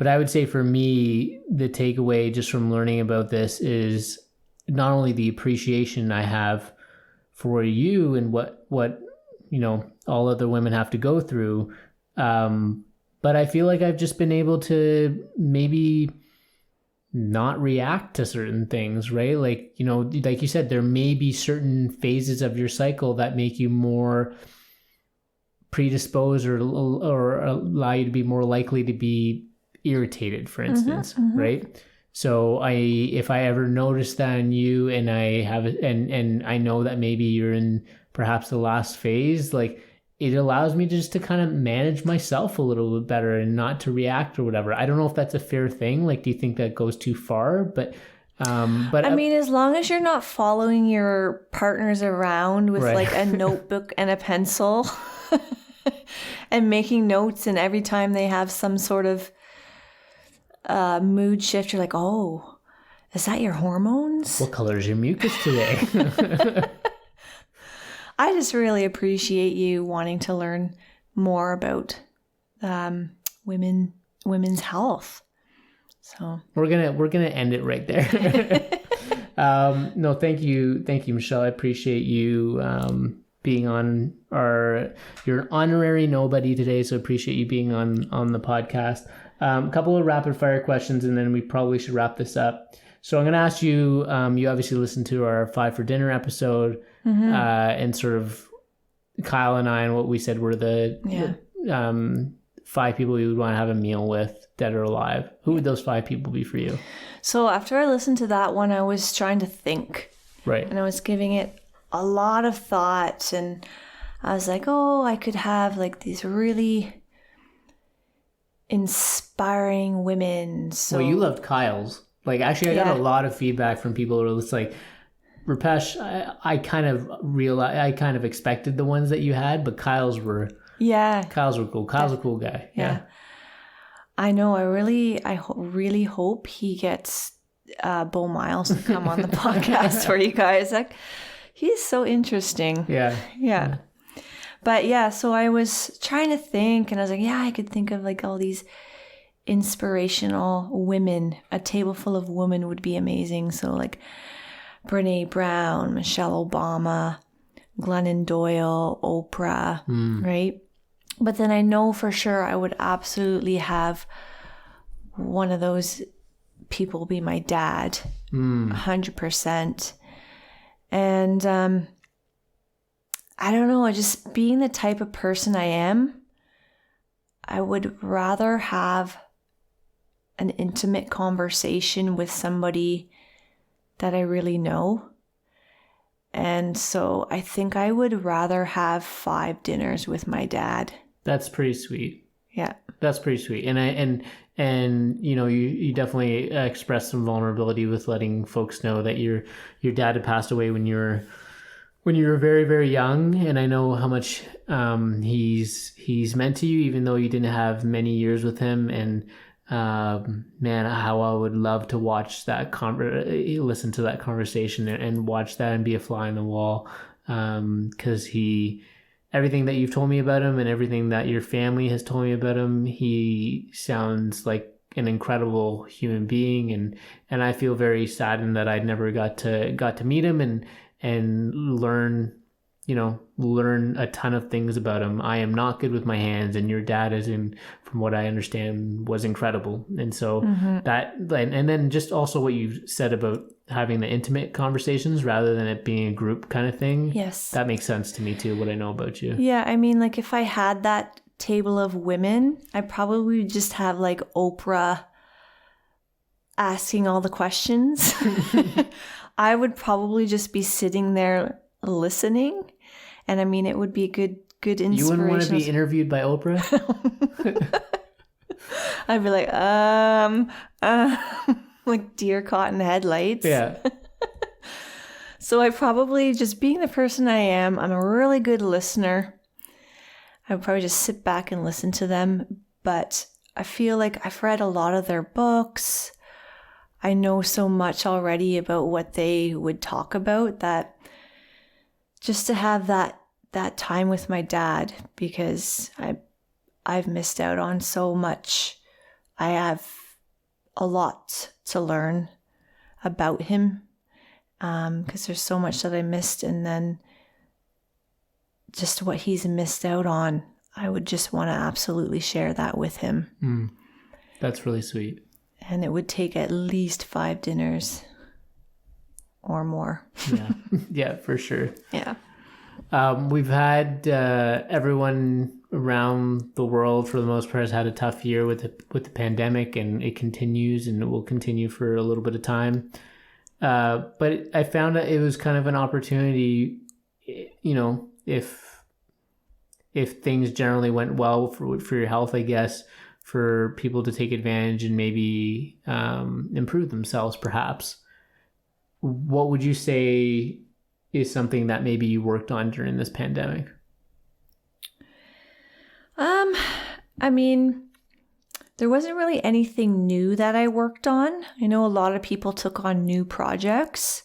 I would say for me, the takeaway just from learning about this is not only the appreciation I have for you and what all other women have to go through, but I feel like I've just been able to maybe not react to certain things, right? Like, like you said, there may be certain phases of your cycle that make you more predisposed or allow you to be more likely to be irritated, for instance, right? So if I ever notice that in you, and I have and I know that maybe you're in perhaps the last phase, like, it allows me just to kind of manage myself a little bit better and not to react or whatever. I don't know if that's a fair thing. Like, do you think that goes too far? But I mean, as long as you're not following your partners around with like a notebook and a pencil and making notes, and every time they have some sort of mood shift, you're like, oh, is that your hormones? What color is your mucus today? I just really appreciate you wanting to learn more about women's health. So we're gonna end it right there. No, thank you, Michelle. I appreciate you being on you're an honorary nobody today, so appreciate you being on the podcast. A couple of rapid fire questions, and then we probably should wrap this up. So I'm going to ask you, you obviously listened to our 5 for Dinner episode, and sort of Kyle and I, and what we said were the 5 people you would want to have a meal with, dead or alive. Who would those 5 people be for you? So after I listened to that one, I was trying to think. Right. And I was giving it a lot of thought, and I was like, oh, I could have like these really inspiring women. So well, you loved Kyle's. Like, actually, I got a lot of feedback from people who were just like, Rupesh, I kind of expected the ones that you had, but Kyle's were cool. Kyle's a cool guy. Yeah. I know. I really hope he gets Bo Miles to come on the podcast for you guys. Like, he's so interesting. Yeah. But so I was trying to think, and I was like, I could think of like all these inspirational women. A table full of women would be amazing. So like Brene Brown, Michelle Obama, Glennon Doyle, Oprah, right? But then I know for sure I would absolutely have one of those people be my dad, 100%. And I don't know, just being the type of person I am, I would rather have an intimate conversation with somebody that I really know. And so I think I would rather have 5 dinners with my dad. That's pretty sweet. Yeah. That's pretty sweet. And you definitely expressed some vulnerability with letting folks know that your dad had passed away when you were very, very young. And I know how much he's meant to you, even though you didn't have many years with him. And man, how I would love to watch that listen to that conversation and watch that and be a fly on the wall. Because everything that you've told me about him and everything that your family has told me about him, he sounds like an incredible human being, and I feel very saddened that I never got to meet him and learn a ton of things about him. I am not good with my hands, and your dad from what I understand, was incredible. And so and then just also what you said about having the intimate conversations rather than it being a group kind of thing. Yes. That makes sense to me too, what I know about you. Yeah, I mean, like if I had that table of women, I probably would just have like Oprah asking all the questions. I would probably just be sitting there listening. And I mean, it would be good inspiration. You wouldn't want to be interviewed by Oprah? I'd be like, like deer caught in headlights. Yeah. So I probably, just being the person I am, I'm a really good listener. I would probably just sit back and listen to them. But I feel like I've read a lot of their books. I know so much already about what they would talk about, that just to have that time with my dad, because I've missed out on so much. I have a lot to learn about him, because there's so much that I missed, and then just what he's missed out on, I would just want to absolutely share that with him. That's really sweet. And it would take at least 5 dinners or more. Yeah, yeah, for sure. Yeah. We've had everyone around the world, for the most part, has had a tough year with the pandemic, and it continues, and it will continue for a little bit of time. But I found that it was kind of an opportunity, if things generally went well for your health, I guess, for people to take advantage and maybe improve themselves, perhaps. What would you say is something that maybe you worked on during this pandemic? I mean, there wasn't really anything new that I worked on. I know a lot of people took on new projects.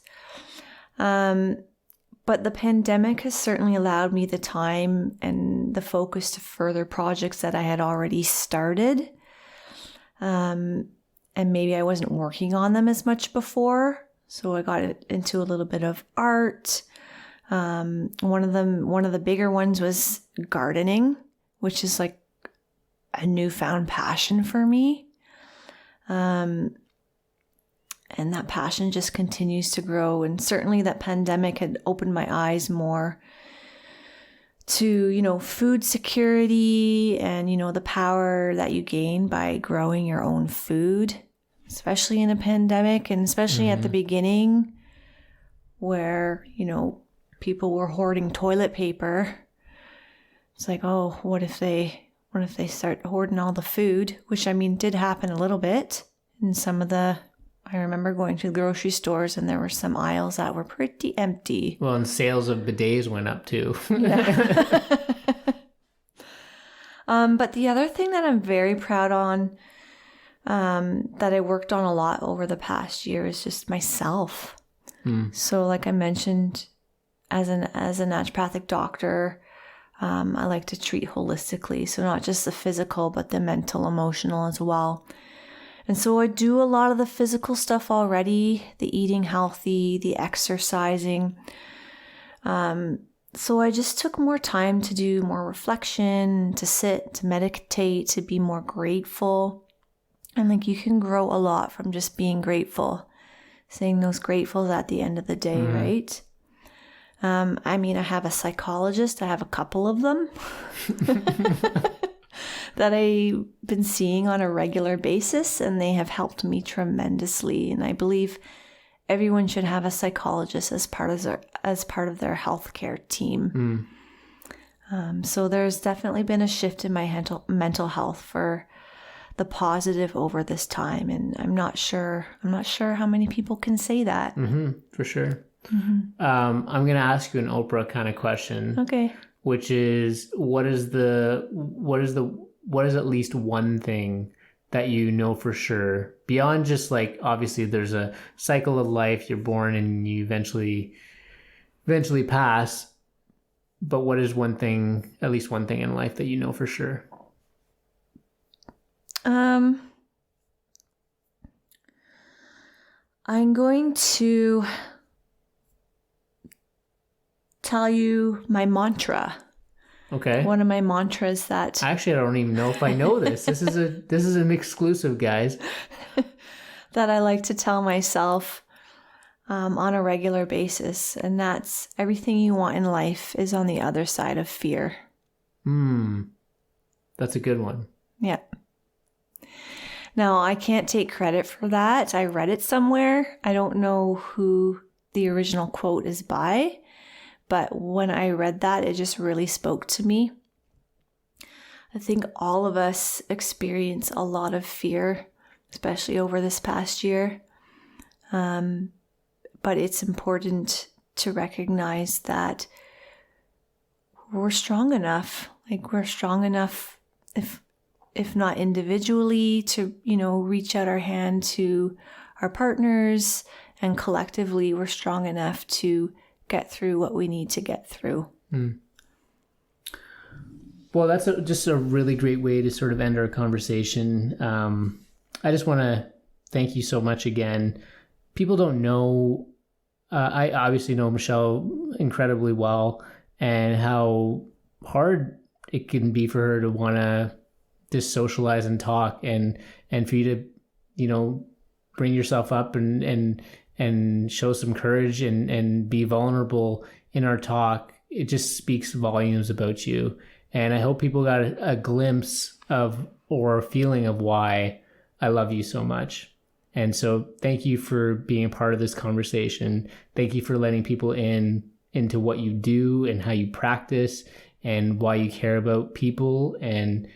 But the pandemic has certainly allowed me the time and the focus to further projects that I had already started. And maybe I wasn't working on them as much before. So I got into a little bit of art. One of the bigger ones was gardening, which is like a newfound passion for me. And that passion just continues to grow. And certainly that pandemic had opened my eyes more to, food security and, the power that you gain by growing your own food, especially in a pandemic, and especially at the beginning where, people were hoarding toilet paper. It's like, oh, what if they start hoarding all the food, which did happen a little bit in some of I remember going to the grocery stores and there were some aisles that were pretty empty. Well, and sales of bidets went up too. Yeah. But the other thing that I'm very proud on, that I worked on a lot over the past year, is just myself. So like I mentioned, as a naturopathic doctor, I like to treat holistically. So not just the physical, but the mental, emotional as well. And so I do a lot of the physical stuff already, the eating healthy, the exercising. So I just took more time to do more reflection, to sit, to meditate, to be more grateful. And you can grow a lot from just being grateful, saying those gratefuls at the end of the day, right? I have a psychologist. I have a couple of them. That I've been seeing on a regular basis, and they have helped me tremendously. And I believe everyone should have a psychologist as part of their healthcare team. So there's definitely been a shift in my mental health for the positive over this time. And I'm not sure how many people can say that. For sure. I'm going to ask you an Oprah kind of question. Okay. Which is, what is at least one thing that you know for sure, beyond just like, obviously there's a cycle of life, you're born and you eventually pass, but what is one thing, at least one thing in life that you know for sure? I'm going to tell you my mantra. Okay. One of my mantras that actually, I don't even know if I know this. This is an exclusive, guys. that I like to tell myself on a regular basis, and that's everything you want in life is on the other side of fear. That's a good one. Yeah. Now, I can't take credit for that. I read it somewhere. I don't know who the original quote is by, but when I read that, it just really spoke to me. I think all of us experience a lot of fear, especially over this past year. But it's important to recognize that we're strong enough. Like, we're strong enough, if not individually, to, reach out our hand to our partners, and collectively we're strong enough to get through what we need to get through. Well, that's just a really great way to sort of end our conversation. I just want to thank you so much again. People don't know, I obviously know Michelle incredibly well, and how hard it can be for her to want to just socialize and talk, and for you to, bring yourself up and show some courage and be vulnerable in our talk. It just speaks volumes about you. And I hope people got a glimpse of, or a feeling of, why I love you so much. And so thank you for being a part of this conversation. Thank you for letting people into what you do and how you practice and why you care about people, and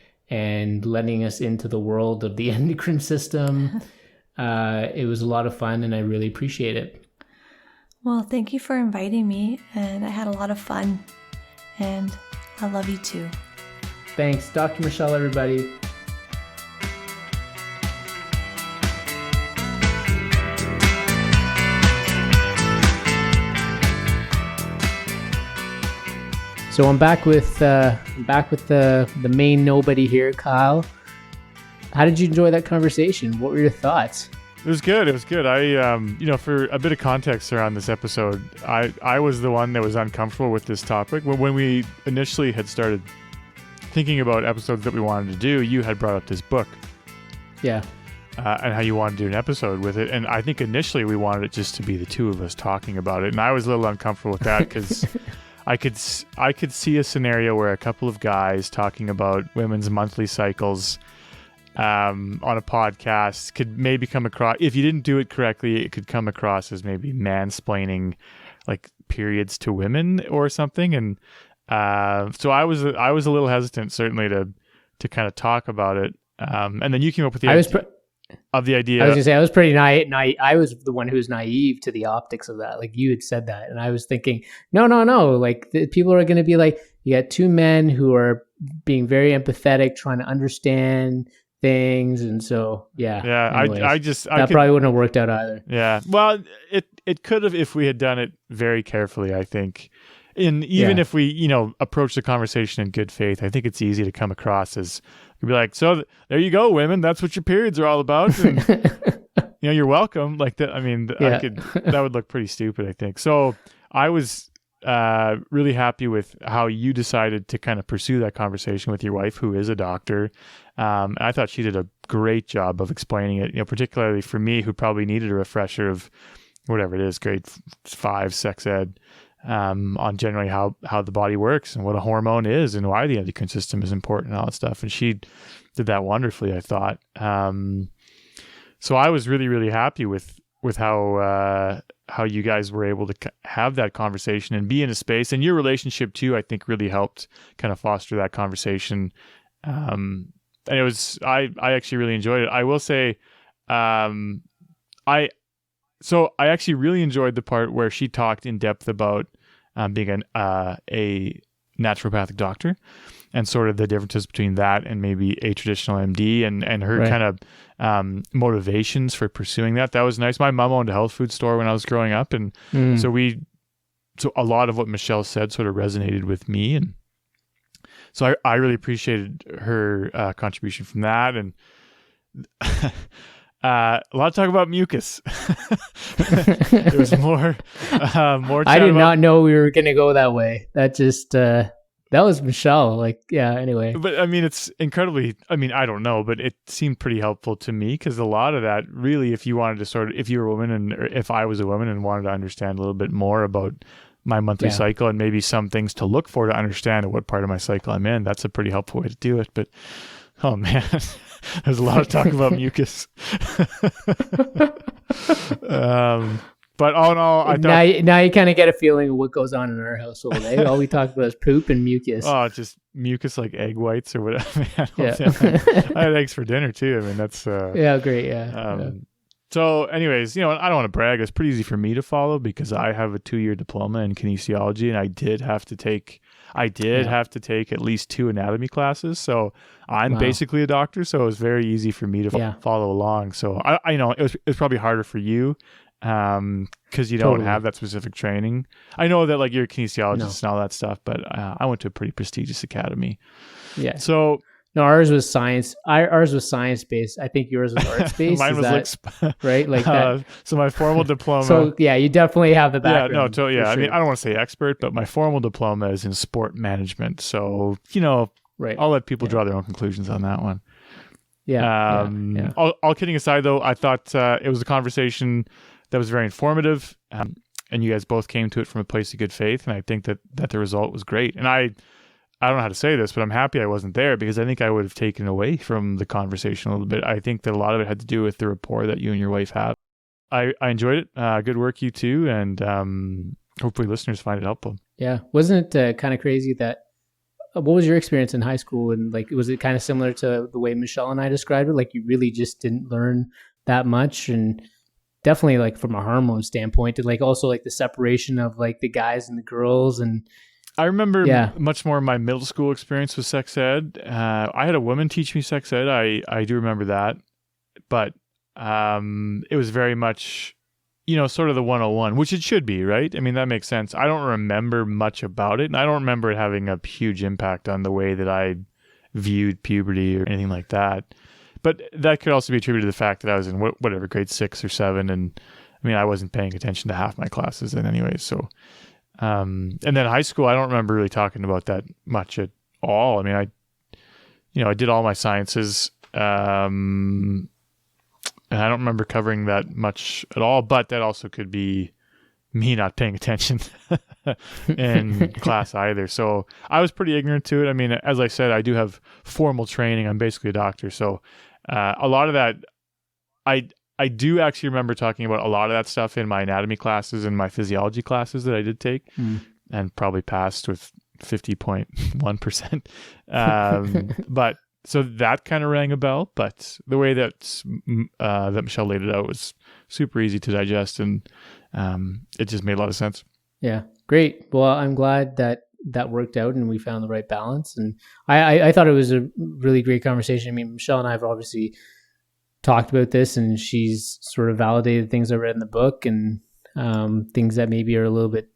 letting us into the world of the endocrine system. It was a lot of fun, and I really appreciate it. Well, thank you for inviting me, and I had a lot of fun, and I love you too. Thanks, Dr. Michelle, everybody. So I'm back with the main nobody here, Kyle. How did you enjoy that conversation? What were your thoughts? It was good. I, for a bit of context around this episode, I was the one that was uncomfortable with this topic. When we initially had started thinking about episodes that we wanted to do, you had brought up this book. Yeah. And how you wanted to do an episode with it. And I think initially we wanted it just to be the two of us talking about it. And I was a little uncomfortable with that because I could see a scenario where a couple of guys talking about women's monthly cycles on a podcast could maybe come across, if you didn't do it correctly, it could come across as maybe mansplaining like periods to women or something. And so I was a little hesitant, certainly, to kind of talk about it. And then you came up with the idea. I was gonna say, I was pretty naive. I was the one who was naive to the optics of that. Like, you had said that, and I was thinking, no. Like, people are going to be like, you got two men who are being very empathetic, trying to understand things, and so yeah. Anyways, that probably wouldn't have worked out either. Yeah, well, it could have if we had done it very carefully, I think. And even if we, approach the conversation in good faith, I think it's easy to come across as, you'd be like, so there you go, women, that's what your periods are all about. And, you're welcome. Like that. I mean, that would look pretty stupid, I think. So I was really happy with how you decided to kind of pursue that conversation with your wife, who is a doctor. I thought she did a great job of explaining it, particularly for me, who probably needed a refresher of whatever it is, grade 5 sex ed. On generally how the body works and what a hormone is and why the endocrine system is important and all that stuff. And she did that wonderfully, I thought. So I was really, really happy with with how you guys were able to have that conversation and be in a space, and your relationship too, I think really helped kind of foster that conversation. And it was, I actually really enjoyed it. I will say, I actually really enjoyed the part where she talked in depth about being a naturopathic doctor and sort of the differences between that and maybe a traditional MD and her Right. kind of motivations for pursuing that. That was nice. My mom owned a health food store when I was growing up. And so a lot of what Michelle said sort of resonated with me. And so I really appreciated her contribution from that. And a lot of talk about mucus. There was more I did not know we were going to go that way. That just, that was Michelle. Like, yeah, anyway. But I mean, it's incredibly, I mean, I don't know, but it seemed pretty helpful to me because a lot of that really, if you wanted to sort of, if you were a woman or if I was a woman and wanted to understand a little bit more about my monthly cycle and maybe some things to look for to understand what part of my cycle I'm in, that's a pretty helpful way to do it. But oh man, there's a lot of talk about mucus. But all in all, I thought now you kind of get a feeling of what goes on in our household. Eh? All we talk about is poop and mucus. oh, just mucus like egg whites or whatever. I had eggs for dinner too. I mean, that's yeah, great. Yeah. So anyways, I don't want to brag. It's pretty easy for me to follow because I have a 2-year diploma in kinesiology, and I did have to take at least 2 anatomy classes. So I'm basically a doctor. So it was very easy for me to follow along. So I know it was probably harder for you because you don't have that specific training. I know that like you're a kinesiologist and all that stuff, but I went to a pretty prestigious academy. Yeah. So no, ours was science. Ours was science based. I think yours was arts based. Mine was right, like that. So my formal diploma. So yeah, you definitely have the background. Yeah, no, totally. Yeah, sure. I mean, I don't want to say expert, but my formal diploma is in sport management. So right. I'll let people draw their own conclusions on that one. Yeah. All kidding aside, though, I thought it was a conversation that was very informative, and you guys both came to it from a place of good faith, and I think that the result was great. And I don't know how to say this, but I'm happy I wasn't there because I think I would have taken away from the conversation a little bit. I think that a lot of it had to do with the rapport that you and your wife have. I enjoyed it. Good work, you two, and hopefully listeners find it helpful. Yeah. Wasn't it kind of crazy that, what was your experience in high school? And like, was it kind of similar to the way Michelle and I described it? Like you really just didn't learn that much, and definitely like from a hormone standpoint, and like also like the separation of like the guys and the girls. And I remember much more of my middle school experience with sex ed. I had a woman teach me sex ed. I do remember that, but it was very much, sort of the 101, which it should be, right? I mean, that makes sense. I don't remember much about it, and I don't remember it having a huge impact on the way that I viewed puberty or anything like that. But that could also be attributed to the fact that I was in whatever, grade 6 or 7, and I mean, I wasn't paying attention to half my classes in anyway, so... and then high school, I don't remember really talking about that much at all. I mean, I did all my sciences, and I don't remember covering that much at all, but that also could be me not paying attention in class either. So I was pretty ignorant to it. I mean, as I said, I do have formal training. I'm basically a doctor. So a lot of that, I do actually remember talking about a lot of that stuff in my anatomy classes and my physiology classes that I did take and probably passed with 50.1%. But so that kind of rang a bell, but the way that Michelle laid it out was super easy to digest, and it just made a lot of sense. Yeah. Great. Well, I'm glad that worked out and we found the right balance. And I thought it was a really great conversation. I mean, Michelle and I have obviously talked about this, and she's sort of validated things I read in the book and things that maybe are a little bit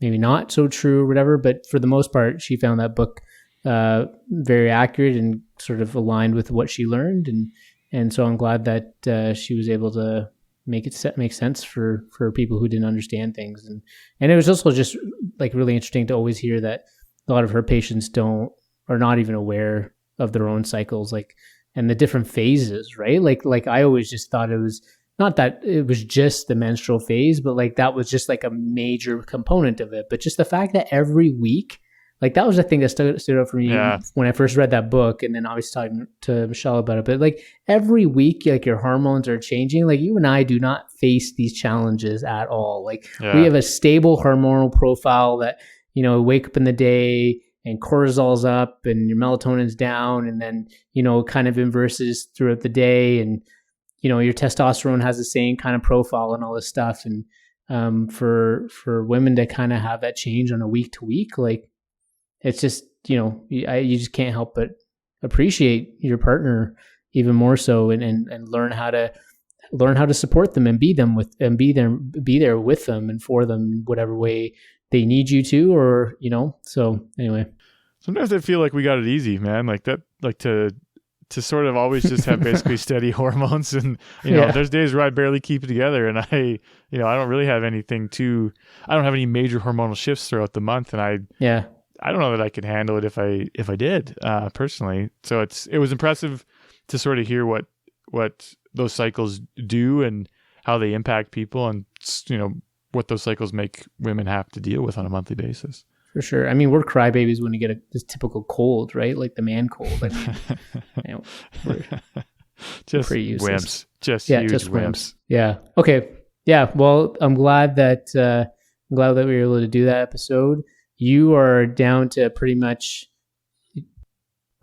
maybe not so true or whatever, but for the most part she found that book very accurate and sort of aligned with what she learned, and so I'm glad that she was able to make sense for people who didn't understand things, and it was also just like really interesting to always hear that a lot of her patients are not even aware of their own cycles, like, and the different phases, right? Like I always just thought it was not that it was just the menstrual phase, but like that was just like a major component of it. But just the fact that every week Like that was the thing that stood out for me Yeah. when I first read that book, and then obviously talking to Michelle about it. But like every week, like your hormones are changing. Like you and I do not face these challenges at all. Like we have a stable hormonal profile that, you know, wake up in the day and cortisol's up and your melatonin's down, and then, you know, kind of inverses throughout the day, and, you know, your testosterone has the same kind of profile and all this stuff. And for women to kind of have that change on a week to week, like it's just, you know, you just can't help but appreciate your partner even more so, and learn how to support them and be there with them and for them in whatever way they need you to, or, you know. So anyway, sometimes I feel like we got it easy, man. Like that, like to sort of always just have basically steady hormones, and, you know, there's days where I barely keep it together, and I don't really have anything I don't have any major hormonal shifts throughout the month, and I don't know that I could handle it if I did, personally. So it was impressive to sort of hear what those cycles do and how they impact people, and, you know, what those cycles make women have to deal with on a monthly basis. For sure. I mean, we're crybabies when we get this typical cold, right? Like the man cold. I mean, you know, we're just pretty useless. Wimps. Just huge wimps. Yeah. Okay. Yeah. Well, I'm glad that we were able to do that episode. You are down to pretty much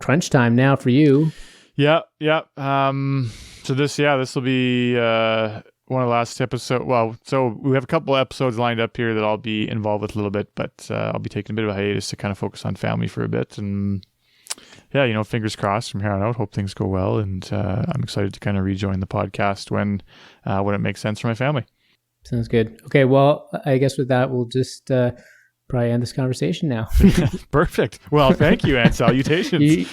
crunch time now for you. Yeah. So this will be one of the last episodes. Well, so we have a couple episodes lined up here that I'll be involved with a little bit, but I'll be taking a bit of a hiatus to kind of focus on family for a bit. And yeah, you know, fingers crossed from here on out. Hope things go well, and I'm excited to kind of rejoin the podcast when it makes sense for my family. Sounds good. Okay, well, I guess with that, we'll just probably end this conversation now. Perfect. Well, thank you, and salutations.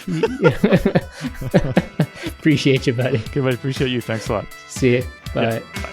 Appreciate you, buddy. Okay, buddy. Appreciate you. Thanks a lot. See you. Bye. Yeah, bye.